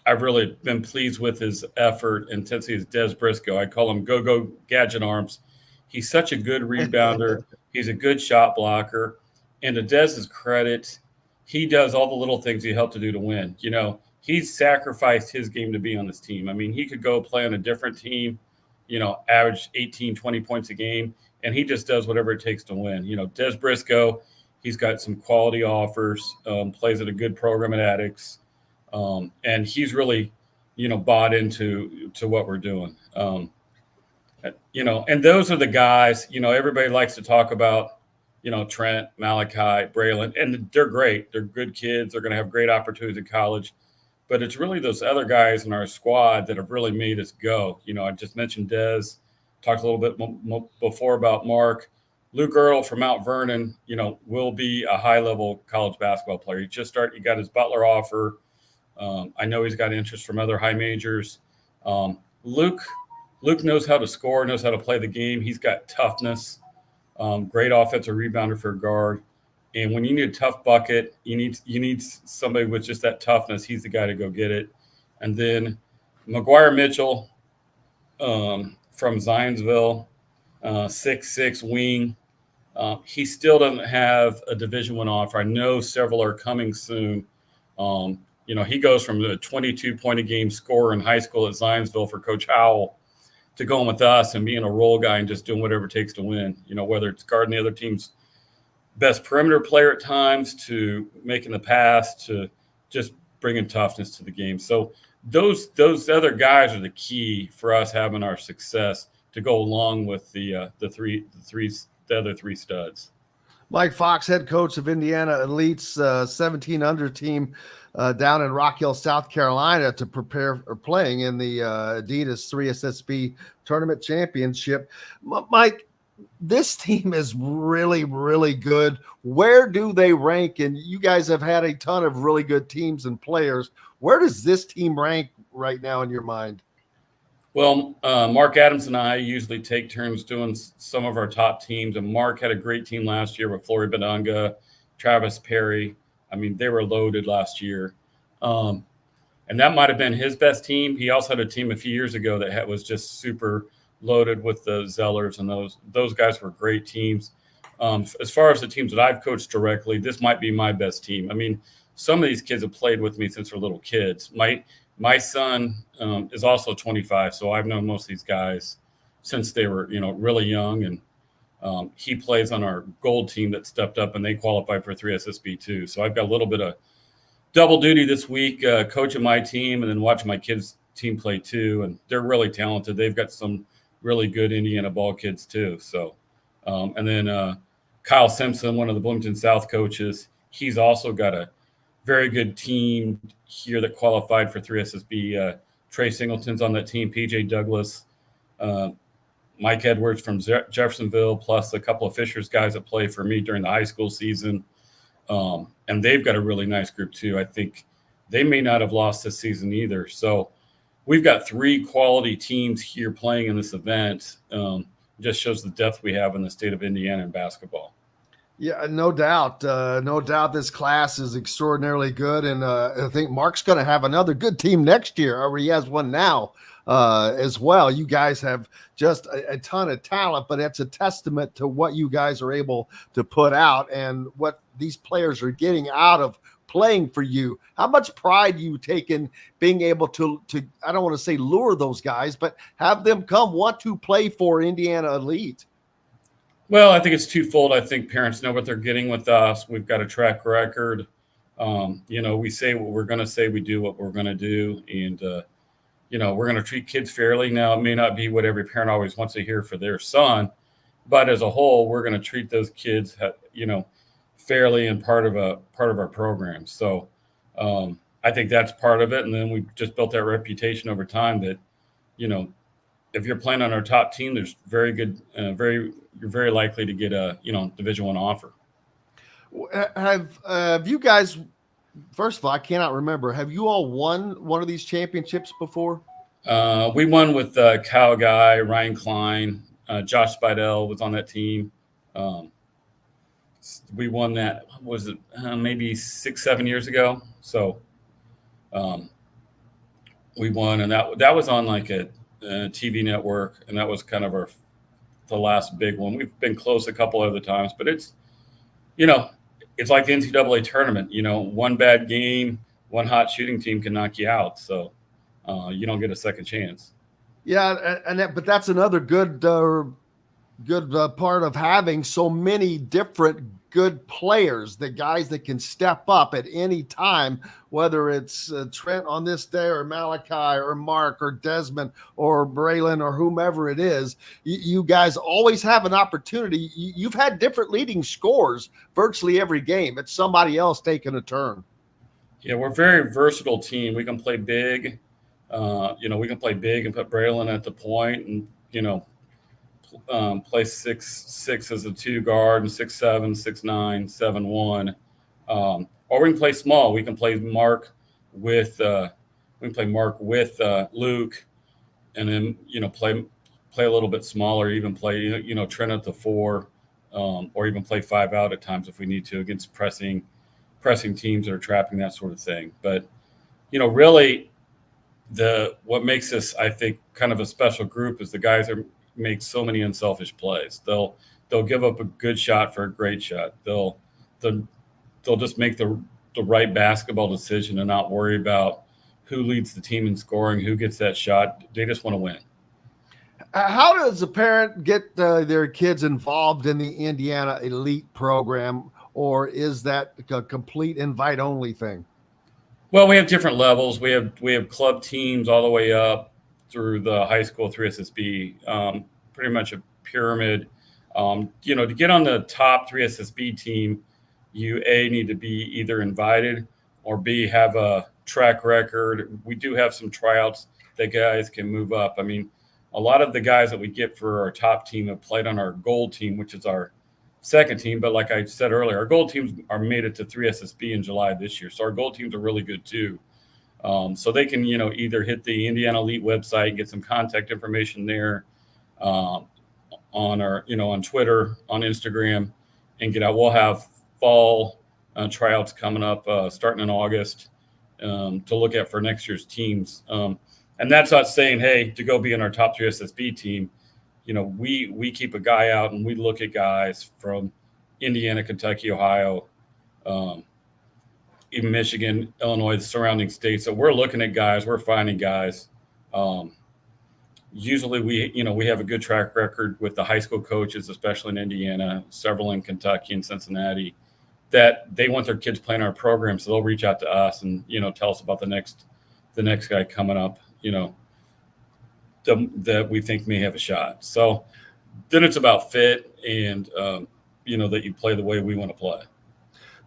I've really been pleased with his effort and intensity is Des Briscoe. I call him Go Gadget Arms. He's such a good rebounder. He's a good shot blocker. And to Des's credit, he does all the little things he helped to do to win. You know, he's sacrificed his game to be on this team. I mean, he could go play on a different team, you know, average 18, 20 points a game, and he just does whatever it takes to win. You know, Des Briscoe, he's got some quality offers, plays at a good program at Addicts, and he's really, you know, bought into what we're doing. You know, and those are the guys, you know, everybody likes to talk about, you know, Trent, Malachi, Braylon, and they're great. They're good kids. They're going to have great opportunities in college. But it's really those other guys in our squad that have really made us go. You know, I just mentioned Dez, talked a little bit before about Mark. Luke Earl from Mount Vernon, you know, will be a high-level college basketball player. He got his Butler offer. I know he's got interest from other high majors. Luke knows how to score, knows how to play the game. He's got toughness. Great offensive rebounder for a guard. And when you need a tough bucket, you need somebody with just that toughness. He's the guy to go get it. And then McGuire Mitchell from Zionsville, 6'6" wing. He still doesn't have a Division I offer. I know several are coming soon. You know, he goes from the 22-point-a-game scorer in high school at Zionsville for Coach Howell to going with us and being a role guy and just doing whatever it takes to win. You know, whether it's guarding the other team's best perimeter player at times to making the pass to just bringing toughness to the game. So those other guys are the key for us having our success to go along with the other three studs. Mike Fox, head coach of Indiana Elite's 17 under team down in Rock Hill, South Carolina, to prepare for playing in the Adidas 3SSB Tournament Championship. Mike, this team is really, really good. Where do they rank? And you guys have had a ton of really good teams and players. Where does this team rank right now in your mind? Well, Mark Adams and I usually take turns doing some of our top teams. And Mark had a great team last year with Flory Badunga, Travis Perry. I mean, they were loaded last year. And that might have been his best team. He also had a team a few years ago that was just super loaded with the Zellers, and those guys were great teams. As far as the teams that I've coached directly, this might be my best team. I mean, some of these kids have played with me since they're little kids. My son is also 25, so I've known most of these guys since they were, you know, really young. And he plays on our gold team that stepped up, and they qualified for 3SSB too. So I've got a little bit of double duty this week, coaching my team and then watching my kids' team play too. And they're really talented. They've got some really good Indiana ball kids too. So, and then Kyle Simpson, one of the Bloomington South coaches, he's also got a very good team here that qualified for 3SSB. Trey Singleton's on that team, PJ Douglas, Mike Edwards from Jeffersonville, plus a couple of Fishers guys that play for me during the high school season. And they've got a really nice group too. I think they may not have lost this season either. So we've got three quality teams here playing in this event. Just shows the depth we have in the state of Indiana in basketball. Yeah, no doubt. No doubt this class is extraordinarily good. And I think Mark's going to have another good team next year, or he has one now as well. You guys have just a ton of talent, but it's a testament to what you guys are able to put out and what these players are getting out of playing for you. How much pride you take in being able to I don't want to say lure those guys, but have them want to play for Indiana Elite? Well, I think it's twofold. I think parents know what they're getting with us. We've got a track record. You know, we say what we're going to say, we do what we're going to do. And, you know, we're going to treat kids fairly. Now, it may not be what every parent always wants to hear for their son, but as a whole, we're going to treat those kids, you know, fairly and part of our program. So I think that's part of it. And then we just built that reputation over time that, you know, if you're playing on our top team, there's you're very likely to get a, you know, Division I offer. Have you guys, first of all, I cannot remember, have you all won one of these championships before? We won with Kyle Guy, Ryan Klein, Josh Spidell was on that team. We won that, was it maybe 6-7 years ago? So we won, and that was on like a TV network, and that was kind of the last big one. We've been close a couple other times, but it's, you know, it's like the NCAA tournament. One bad game, one hot shooting team can knock you out. So you don't get a second chance. Yeah, but that's another good part of having so many different good players, the guys that can step up at any time, whether it's Trent on this day or Malachi or Mark or Desmond or Braylon or whomever it is. You guys always have an opportunity. You've had different leading scores virtually every game. It's somebody else taking a turn. Yeah, we're a very versatile team. We can play big. We can play big and put Braylon at the point and, play 6'6" as a 2 guard and 6'7", 6'9", 7'1", or we can play small. We can play Mark with Luke, and then play a little bit smaller. Even play Trent at the 4, or even play 5 out at times if we need to against pressing teams that are trapping, that sort of thing. But really, what makes us, I think, kind of a special group is the guys that make so many unselfish plays. They'll give up a good shot for a great shot. They'll just make the right basketball decision and not worry about who leads the team in scoring, who gets that shot. They just want to win. How does a parent get their kids involved in the Indiana Elite program, or is that a complete invite-only thing? Well, we have different levels. We have club teams all the way up through the high school 3SSB, pretty much a pyramid. To get on the top 3SSB team, you need to be either invited or B, have a track record. We do have some tryouts that guys can move up. I mean, a lot of the guys that we get for our top team have played on our gold team, which is our second team. But like I said earlier, our gold teams are made it to 3SSB in July this year. So our gold teams are really good too. So they can, either hit the Indiana Elite website, get some contact information there, on our, on Twitter, on Instagram, and get out. We'll have fall tryouts coming up starting in August to look at for next year's teams. And that's not saying, hey, to go be in our top 3 SSB team. We keep a guy out and we look at guys from Indiana, Kentucky, Ohio, even Michigan, Illinois, the surrounding states. So we're looking at guys, we're finding guys. Usually we have a good track record with the high school coaches, especially in Indiana, several in Kentucky and Cincinnati, that they want their kids playing our program. So they'll reach out to us and, tell us about the next guy coming up, that we think may have a shot. So then it's about fit and, that you play the way we want to play.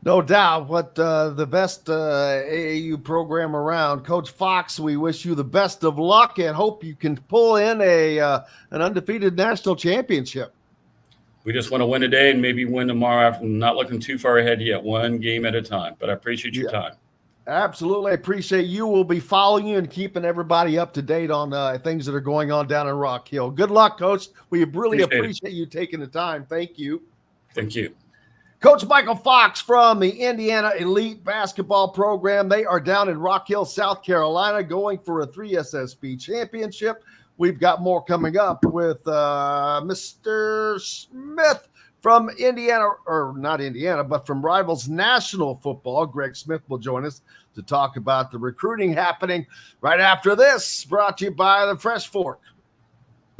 No doubt. What the best AAU program around. Coach Fox, we wish you the best of luck and hope you can pull in an undefeated national championship. We just want to win today and maybe win tomorrow. I'm not looking too far ahead yet, one game at a time. But I appreciate your time. Absolutely. I appreciate you. We'll be following you and keeping everybody up to date on things that are going on down in Rock Hill. Good luck, Coach. We really appreciate you taking the time. Thank you. Thank you. Coach Michael Fox from the Indiana Elite Basketball Program. They are down in Rock Hill, South Carolina, going for a 3SSB championship. We've got more coming up with Mr. Smith from Indiana, or not Indiana, but from Rivals National Football. Greg Smith will join us to talk about the recruiting happening right after this, brought to you by the Fresh Fork.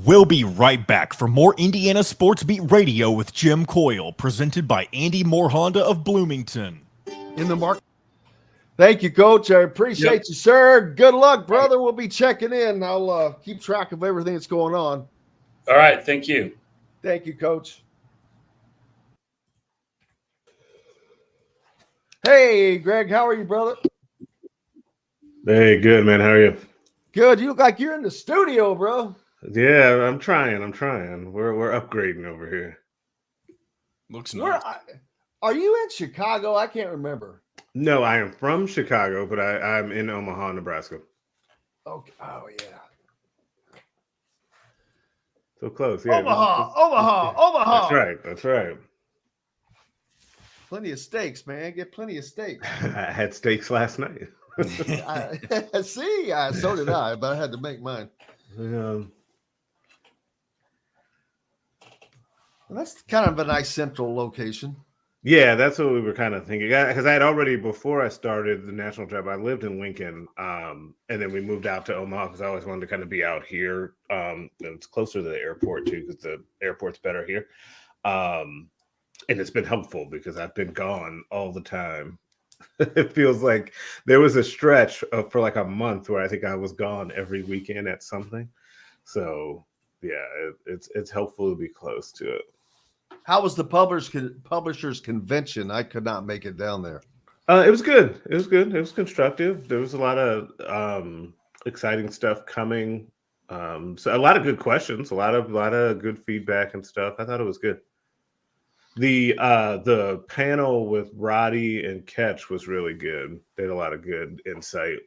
We'll be right back for more Indiana Sports Beat Radio with Jim Coyle, presented by Andy Moore Honda of Bloomington. In the market. Thank you, Coach. I appreciate you, sir. Good luck, brother. We'll be checking in. I'll keep track of everything that's going on. All right. Thank you. Thank you, Coach. Hey, Greg. How are you, brother? Hey, good, man. How are you? Good. You look like you're in the studio, bro. Yeah, I'm trying. We're upgrading over here. Looks nice. Are you in Chicago? I can't remember. No, I am from Chicago, but I'm in Omaha, Nebraska. Okay. Oh, yeah. So close. Yeah. Omaha. That's right. Plenty of steaks, man. Get plenty of steaks. I had steaks last night. See, so did I, but I had to make mine. Yeah. Well, that's kind of a nice central location. Yeah, that's what we were kind of thinking. Because I had already, before I started the national job, I lived in Lincoln, and then we moved out to Omaha because I always wanted to kind of be out here. And it's closer to the airport too, because the airport's better here. And it's been helpful because I've been gone all the time. It feels like there was a stretch for like a month where I think I was gone every weekend at something. So yeah, it's helpful to be close to it. How was the publishers convention? I could not make it down there. It was good. It was good. It was constructive. There was a lot of exciting stuff coming. So a lot of good questions, a lot of good feedback and stuff. I thought it was good. The panel with Roddy and Ketch was really good. They had a lot of good insight.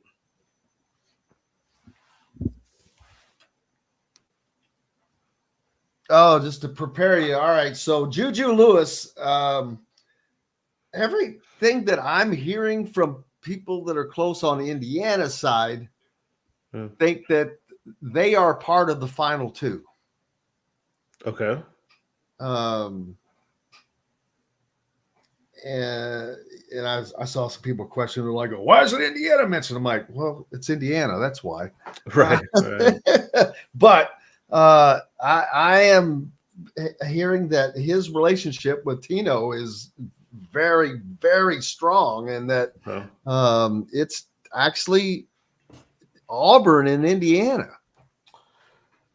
Oh, just to prepare you. All right. So Juju Lewis, everything that I'm hearing from people that are close on the Indiana side think that they are part of the final two. Okay. And I saw some people question, they're like, why isn't Indiana mentioned? I'm like, well, it's Indiana. That's why. Right. But I am hearing that his relationship with Tino is very, very strong, and that it's actually Auburn in Indiana.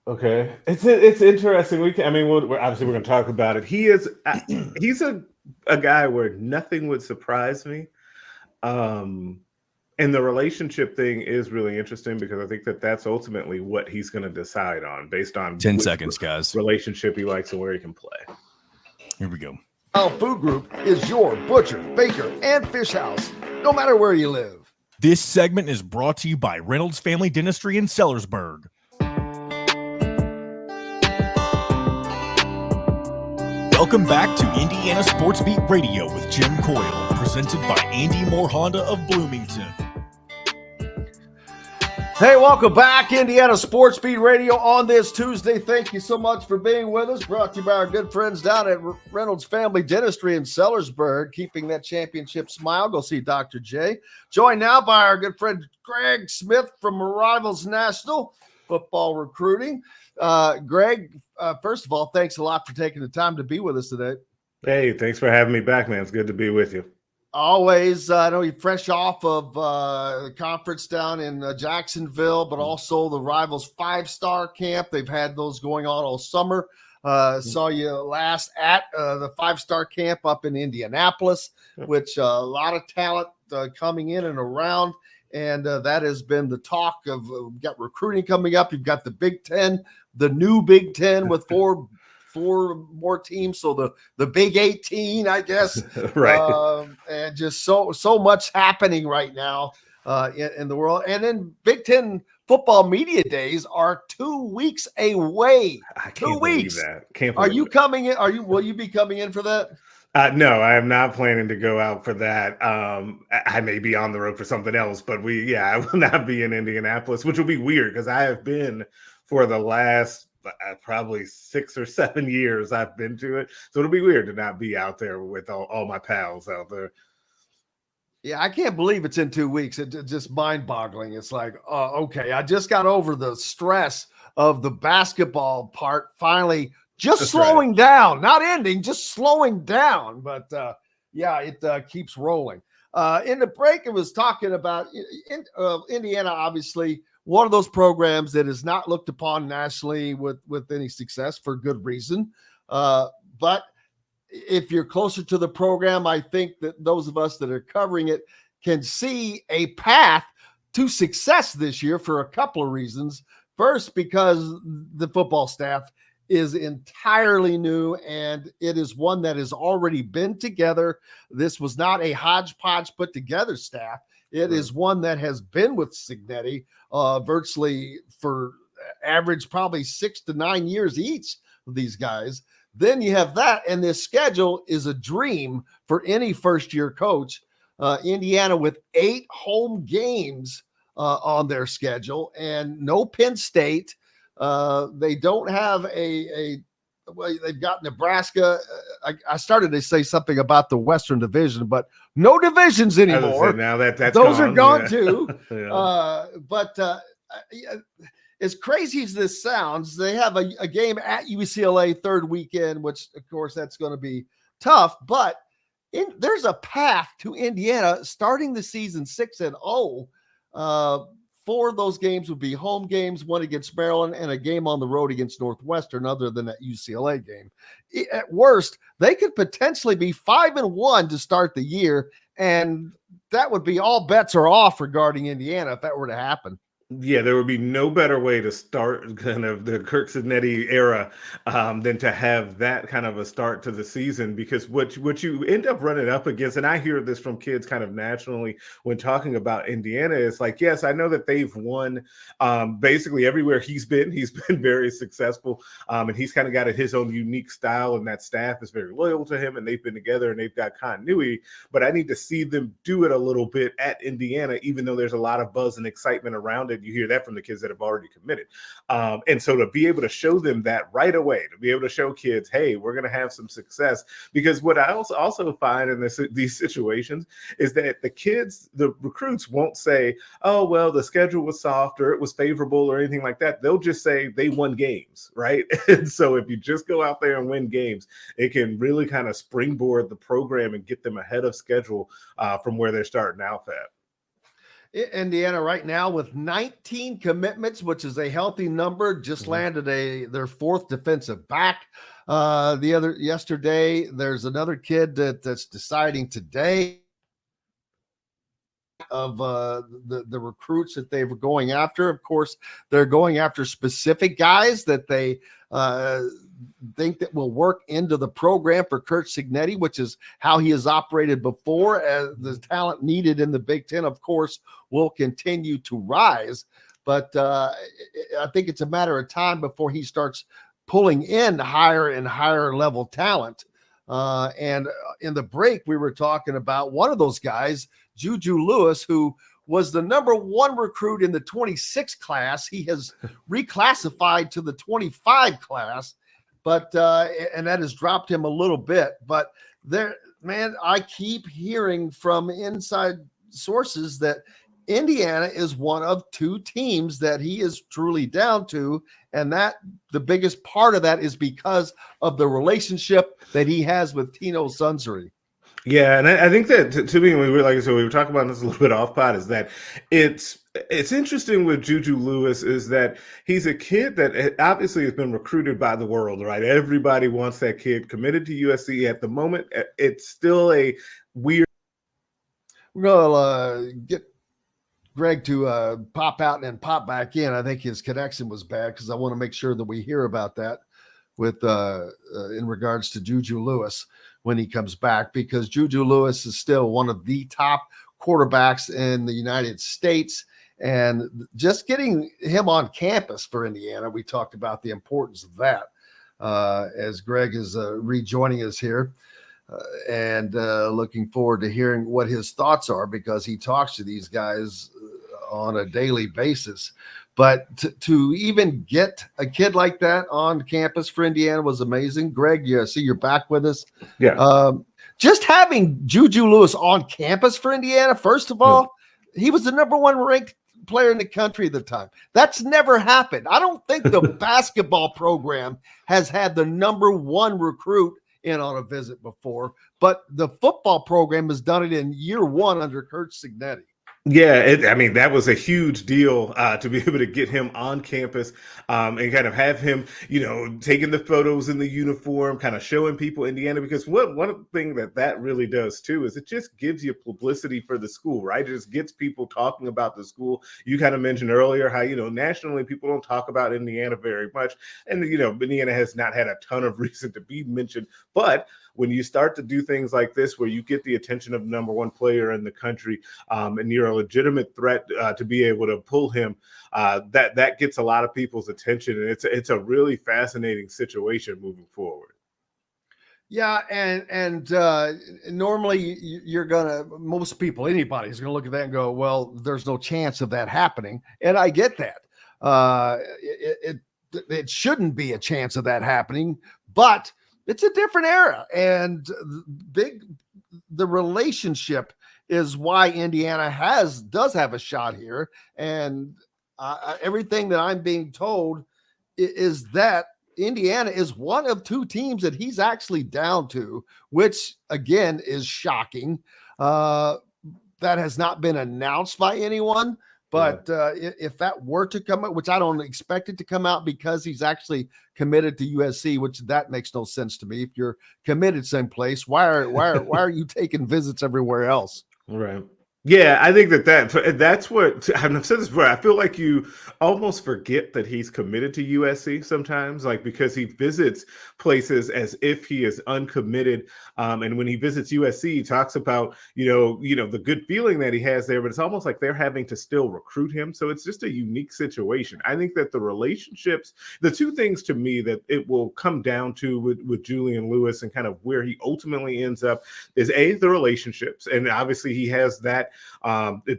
Okay, it's interesting. We're obviously going to talk about it. He's a guy where nothing would surprise me. And the relationship thing is really interesting because I think that that's ultimately what he's going to decide on based on 10 seconds, guys. Relationship he likes and where he can play. Here we go. Food Group is your butcher, baker, and fish house, no matter where you live. This segment is brought to you by Reynolds Family Dentistry in Sellersburg. Welcome back to Indiana Sports Beat Radio with Jim Coyle, presented by Andy Moore Honda of Bloomington. Hey, welcome back, Indiana Sports Beat Radio on this Tuesday. Thank you so much for being with us. Brought to you by our good friends down at Reynolds Family Dentistry in Sellersburg, keeping that championship smile. Go see Dr. J. Joined now by our good friend Greg Smith from Rivals National Football Recruiting. Greg, first of all, thanks a lot for taking the time to be with us today. Hey, thanks for having me back, man. It's good to be with you. Always. I know you're fresh off of the conference down in Jacksonville, but also the Rivals 5-star camp. They've had those going on all summer. Saw you last at the 5-star camp up in Indianapolis, which a lot of talent coming in and around. And that has been the talk of we've got recruiting coming up. You've got the Big Ten, the new Big Ten with four more teams, so the Big 18, I guess. Right. And just so much happening right now in the world. And then Big Ten football media days are 2 weeks away. I can't 2 believe weeks. that. Can't Are believe you it. coming in? Will you be coming in for that? No, I am not planning to go out for that. I may be on the road for something else, but I will not be in Indianapolis, which will be weird because I have been for the last probably 6 or 7 years. I've been to it, so it'll be weird to not be out there with all my pals out there. Yeah, I can't believe it's in 2 weeks. It's just mind-boggling. It's like, okay, I just got over the stress of the basketball part finally. Just slowing down, not ending, just slowing down. But it keeps rolling. In the break, it was talking about Indiana, obviously, one of those programs that is not looked upon nationally with any success for good reason. But if you're closer to the program, I think that those of us that are covering it can see a path to success this year for a couple of reasons. First, because the football staff is entirely new, and it is one that has already been together. This was not a hodgepodge put together staff. It is one that has been with Cignetti virtually for average probably 6 to 9 years each of these guys. Then you have that, and this schedule is a dream for any first-year coach. Indiana with 8 home games on their schedule, and no Penn State. They don't have a well, they've got Nebraska. I started to say something about the Western Division, but no divisions anymore. Now that's those gone. are gone Yeah. too. Yeah. But as crazy as this sounds, they have a game at UCLA third weekend, which of course that's going to be tough. But there's a path to Indiana starting the season 6-0. 4 of those games would be home games, one against Maryland and a game on the road against Northwestern, other than that UCLA game. At worst, they could potentially be 5-1 to start the year, and that would be all bets are off regarding Indiana if that were to happen. Yeah, there would be no better way to start kind of the Kirk Cignetti era than to have that kind of a start to the season, because what you end up running up against, and I hear this from kids kind of nationally when talking about Indiana, is like, yes, I know that they've won basically everywhere he's been. He's been very successful, and he's kind of got his own unique style, and that staff is very loyal to him, and they've been together and they've got continuity. But I need to see them do it a little bit at Indiana, even though there's a lot of buzz and excitement around it. You hear that from the kids that have already committed. And so to be able to show them that right away, to be able to show kids, hey, we're going to have some success. Because what I also find in these situations is that the recruits won't say, oh, well, the schedule was soft or it was favorable or anything like that. They'll just say they won games, right? And so if you just go out there and win games, it can really kind of springboard the program and get them ahead of schedule from where they're starting out at. Indiana right now with 19 commitments, which is a healthy number, just landed their 4th defensive back. Yesterday, there's another kid that's deciding today of the recruits that they were going after. Of course, they're going after specific guys that they think that will work into the program for Kirk Cignetti, which is how he has operated before. As the talent needed in the Big Ten, of course, will continue to rise. But I think it's a matter of time before he starts pulling in higher and higher level talent. And in the break, we were talking about one of those guys, Juju Lewis, who was the number 1 recruit in the 26 class. He has reclassified to the 25 class, but and that has dropped him a little bit. But I keep hearing from inside sources that Indiana is one of 2 teams that he is truly down to, and that the biggest part of that is because of the relationship that he has with Tino Sunzeri. Yeah, and I think that to me, we were talking about this a little bit off pod, is that it's interesting with Juju Lewis is that he's a kid that obviously has been recruited by the world, right? Everybody wants that kid committed to USC at the moment. It's still a weird. We're going to get Greg to pop out and then pop back in. I think his connection was bad because I want to make sure that we hear about that with in regards to Juju Lewis when he comes back, because Juju Lewis is still one of the top quarterbacks in the United States. And just getting him on campus for Indiana, we talked about the importance of that as Greg is rejoining us here. And looking forward to hearing what his thoughts are, because he talks to these guys on a daily basis. But to even get a kid like that on campus for Indiana was amazing. Greg, I see you're back with us. Yeah. Just having Juju Lewis on campus for Indiana, first of all, he was the number 1 ranked player in the country at the time. That's never happened. I don't think the basketball program has had the number 1 recruit in on a visit before, but the football program has done it in year 1 under Kirk Cignetti. Yeah, that was a huge deal to be able to get him on campus and kind of have him, taking the photos in the uniform, kind of showing people Indiana, because one thing that really does too is it just gives you publicity for the school, right? It just gets people talking about the school. You kind of mentioned earlier how, nationally people don't talk about Indiana very much. And, Indiana has not had a ton of reason to be mentioned, but when you start to do things like this, where you get the attention of the number 1 player in the country, and you're a legitimate threat to be able to pull him, that gets a lot of people's attention, and it's a really fascinating situation moving forward. Yeah, and normally most people, anybody's gonna look at that and go, well, there's no chance of that happening, and I get that. It shouldn't be a chance of that happening, but it's a different era, and the relationship is why Indiana does have a shot here. And everything that I'm being told is that Indiana is one of two teams that he's actually down to, which again is shocking. That has not been announced by anyone. But if that were to come out, which I don't expect it to come out because he's actually committed to USC, which that makes no sense to me. If you're committed someplace, why are you taking visits everywhere else? Right. Yeah, I think that's what I've said this before. I feel like you almost forget that he's committed to USC sometimes, like because he visits places as if he is uncommitted. And when he visits USC, he talks about the good feeling that he has there, but it's almost like they're having to still recruit him. So it's just a unique situation. I think that the relationships, the two things to me that it will come down to with Julian Lewis and kind of where he ultimately ends up is the relationships, and obviously he has that.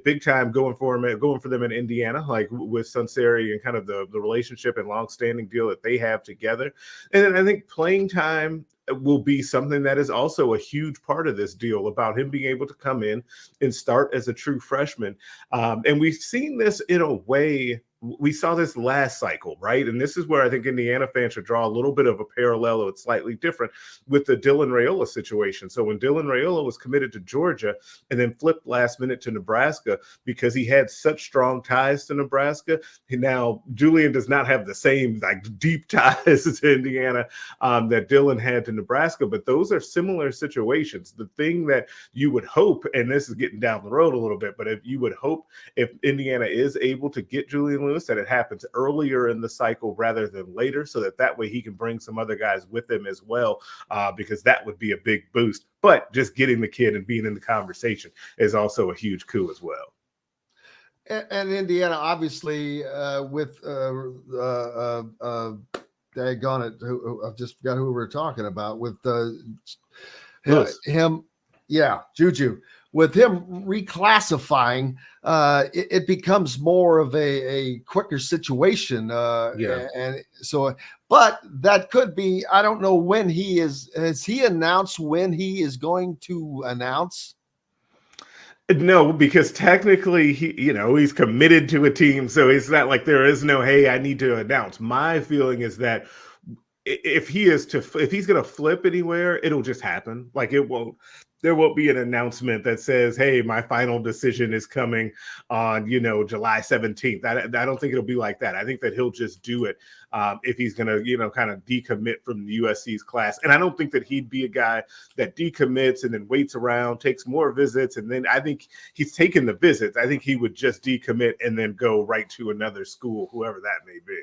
Big time going for them in Indiana, like with Sunseri and kind of the relationship and long-standing deal that they have together. And then I think playing time will be something that is also a huge part of this deal about him being able to come in and start as a true freshman. And we've seen this in a way. We saw this last cycle, right? And this is where I think Indiana fans should draw a little bit of a parallel, or it's slightly different, with the Dylan Raiola situation. So when Dylan Raiola was committed to Georgia and then flipped last minute to Nebraska because he had such strong ties to Nebraska, now Julian does not have the same deep ties to Indiana that Dylan had to Nebraska, but those are similar situations. The thing that you would hope, and this is getting down the road a little bit, but if you would hope if Indiana is able to get Julian Lewis, that it happens earlier in the cycle rather than later, so that way he can bring some other guys with him as well, because that would be a big boost. But just getting the kid and being in the conversation is also a huge coup as well. And Indiana, obviously, with daggone it, I just forgot who we were talking about with him. Yeah, Juju. With him reclassifying, it becomes more of a quicker situation. And so, but that could be, I don't know when has he announced when he is going to announce? No, because technically he's committed to a team. So it's not like there is no, hey, I need to announce. My feeling is that if he's going to flip anywhere, it'll just happen. Like there won't be an announcement that says, hey, my final decision is coming on, July 17th. I don't think it'll be like that. I think that he'll just do it if he's going to, kind of decommit from the USC's class. And I don't think that he'd be a guy that decommits and then waits around, takes more visits. And then I think he's taken the visits. I think he would just decommit and then go right to another school, whoever that may be.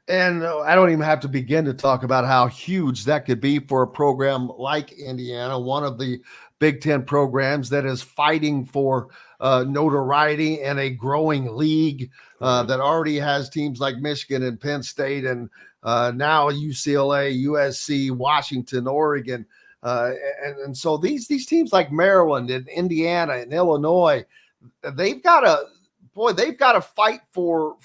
And I don't even have to begin to talk about how huge that could be for a program like Indiana, one of the Big Ten programs that is fighting for notoriety and a growing league that already has teams like Michigan and Penn State and now UCLA, USC, Washington, Oregon. And so these teams like Maryland and Indiana and Illinois, they've got to fight for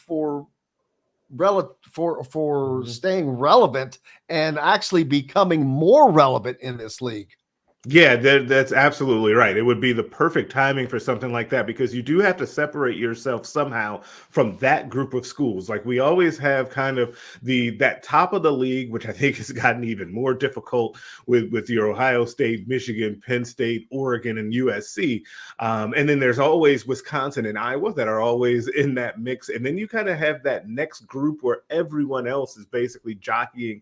staying relevant and actually becoming more relevant in this league. Yeah, that's absolutely right. It would be the perfect timing for something like that because you do have to separate yourself somehow from that group of schools. Like we always have kind of that top of the league, which I think has gotten even more difficult with your Ohio State, Michigan, Penn State, Oregon, and USC. And then there's always Wisconsin and Iowa that are always in that mix. And then you kind of have that next group where everyone else is basically jockeying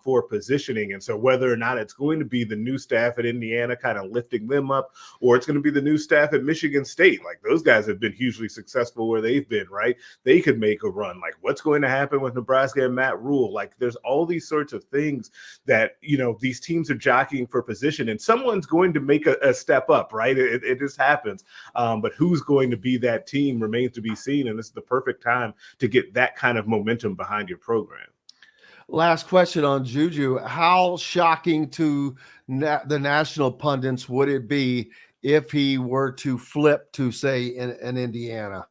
for positioning. And so whether or not it's going to be the new staff at Indiana kind of lifting them up, or it's going to be the new staff at Michigan State. Like those guys have been hugely successful where they've been, right? They could make a run. Like what's going to happen with Nebraska and Matt Rule? Like there's all these sorts of things that, these teams are jockeying for position and someone's going to make a step up, right? It just happens. But who's going to be that team remains to be seen. And this is the perfect time to get that kind of momentum behind your program. Last question on Juju. How shocking to the national pundits would it be if he were to flip to, say, in Indiana?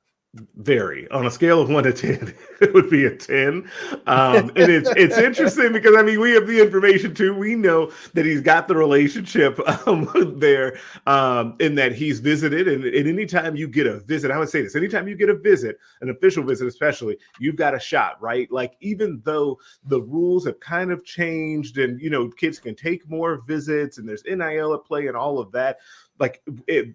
Very. On a scale of 1 to 10, it would be a 10. And it's interesting because, I mean, we have the information too. We know that he's got the relationship there in that he's visited. And anytime you get a visit, I would say this, anytime you get a visit, an official visit especially, you've got a shot, right? Like, even though the rules have kind of changed and, you know, kids can take more visits and there's NIL at play and all of that, like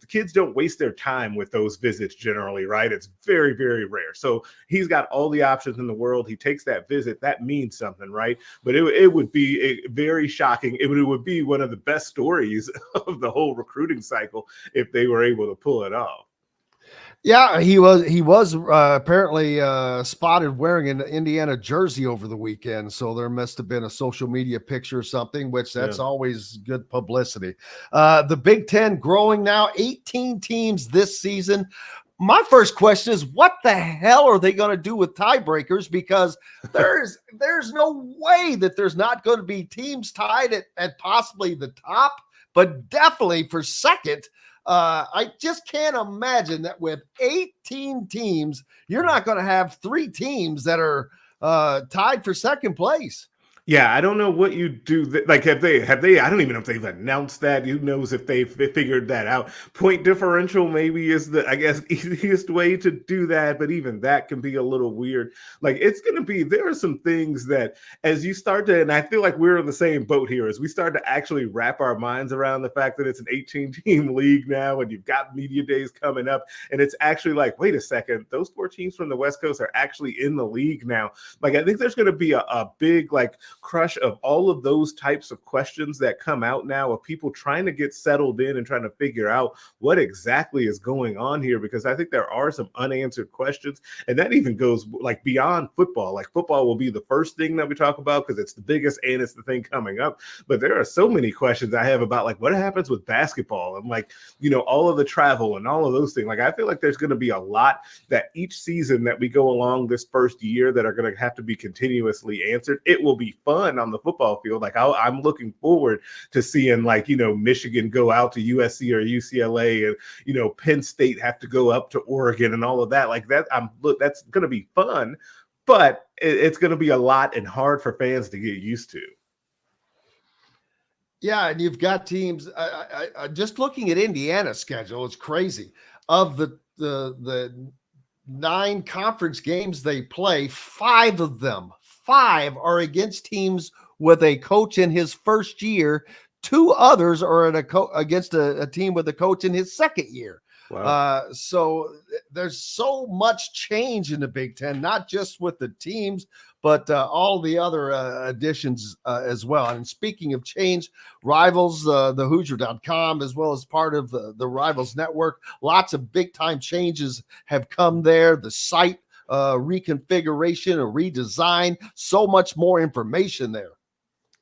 kids don't waste their time with those visits generally, right? It's very, very rare. So he's got all the options in the world. He takes that visit. That means something, right? But it would be very shocking. It would be one of the best stories of the whole recruiting cycle if they were able to pull it off. Yeah, he was apparently spotted wearing an Indiana jersey over the weekend. So there must have been a social media picture or something, which that's always good publicity. The Big Ten growing now, 18 teams this season. My first question is, what the hell are they going to do with tiebreakers? Because there's no way that there's not going to be teams tied at possibly the top, but definitely for second. I just can't imagine that with 18 teams, you're not going to have 3 teams that are tied for second place. Yeah, I don't know what you do. Like, have they? I don't even know if they've announced that. Who knows if they've figured that out? Point differential maybe is the, I guess, easiest way to do that. But even that can be a little weird. Like, it's going to be, there are some things that as you start to, and I feel like we're in the same boat here, as we start to actually wrap our minds around the fact that it's an 18-team league now and you've got media days coming up. And it's actually like, wait a second, those 4 teams from the West Coast are actually in the league now. Like, I think there's going to be a big, like, crush of all of those types of questions that come out now of people trying to get settled in and trying to figure out what exactly is going on here, because I think there are some unanswered questions, and that even goes like beyond football. Like, football will be the first thing that we talk about because it's the biggest and it's the thing coming up, but there are so many questions I have about, like, what happens with basketball and, like, you know, all of the travel and all of those things. Like, I feel like there's going to be a lot that each season that we go along this first year that are going to have to be continuously answered. It will be fun on the football field. Like, I'm looking forward to seeing, like, you know, Michigan go out to USC or UCLA, and, you know, Penn State have to go up to Oregon and all of that. Like, that, that's going to be fun, but it's going to be a lot and hard for fans to get used to. Yeah, and you've got teams. I just looking at Indiana's schedule, it's crazy. Of the 9 conference games they play, 5 of them are against teams with a coach in his first year. 2 others are against a team with a coach in his second year. Wow. So there's so much change in the Big Ten, not just with the teams, but all the other additions as well. And speaking of change, Rivals, the Hoosier.com, as well as part of the Rivals Network, lots of big time changes have come there. The site reconfiguration or redesign, so much more information there.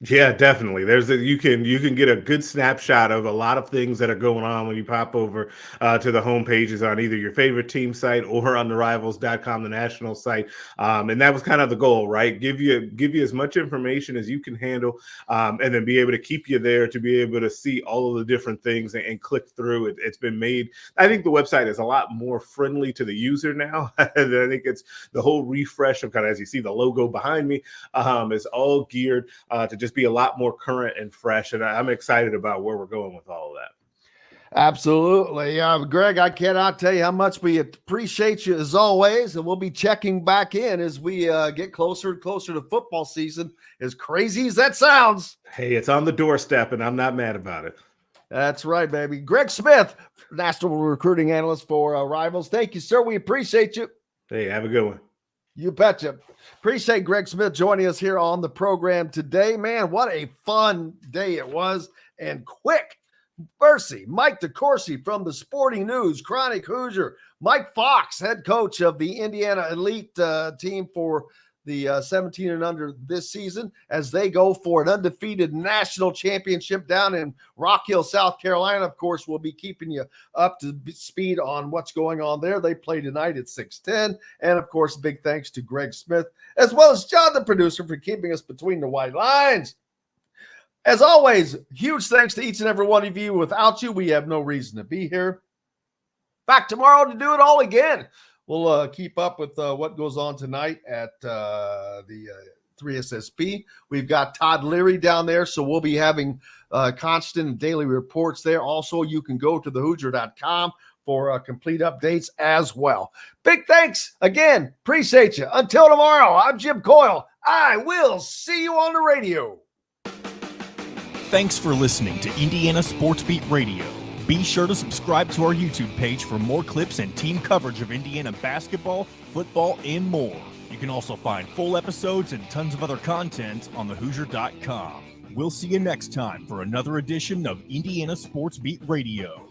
Yeah, definitely. You can get a good snapshot of a lot of things that are going on when you pop over to the home pages on either your favorite team site or on the Rivals.com, the national site. And that was kind of the goal, right? Give you as much information as you can handle, and then be able to keep you there to be able to see all of the different things and click through it. It's been made. I think the website is a lot more friendly to the user now. And I think it's the whole refresh of kind of, as you see the logo behind me, is all geared to just be a lot more current and fresh, and I'm excited about where we're going with all of that. Absolutely. Greg, I cannot tell you how much we appreciate you as always, and we'll be checking back in as we get closer and closer to football season, as crazy as that sounds. Hey, it's on the doorstep, and I'm not mad about it. That's right, baby. Greg Smith, national recruiting analyst for Rivals. Thank you, sir. We appreciate you. Hey, have a good one. You betcha. Appreciate Greg Smith joining us here on the program today. Man, what a fun day it was, and quick. Mercy, Mike DeCourcy from the Sporting News, Chronic Hoosier, Mike Fox, head coach of the Indiana Elite team for the 17 and under this season, as they go for an undefeated national championship down in Rock Hill, South Carolina. Of course, we'll be keeping you up to speed on what's going on there. They play tonight at 6:10. And of course, big thanks to Greg Smith, as well as John, the producer, for keeping us between the white lines. As always, huge thanks to each and every one of you. Without you, we have no reason to be here. Back tomorrow to do it all again. We'll keep up with what goes on tonight at the 3SSP. We've got Todd Leary down there, so we'll be having constant and daily reports there. Also, you can go to thehoosier.com for complete updates as well. Big thanks again. Appreciate you. Until tomorrow, I'm Jim Coyle. I will see you on the radio. Thanks for listening to Indiana Sports Beat Radio. Be sure to subscribe to our YouTube page for more clips and team coverage of Indiana basketball, football, and more. You can also find full episodes and tons of other content on thehoosier.com. We'll see you next time for another edition of Indiana Sports Beat Radio.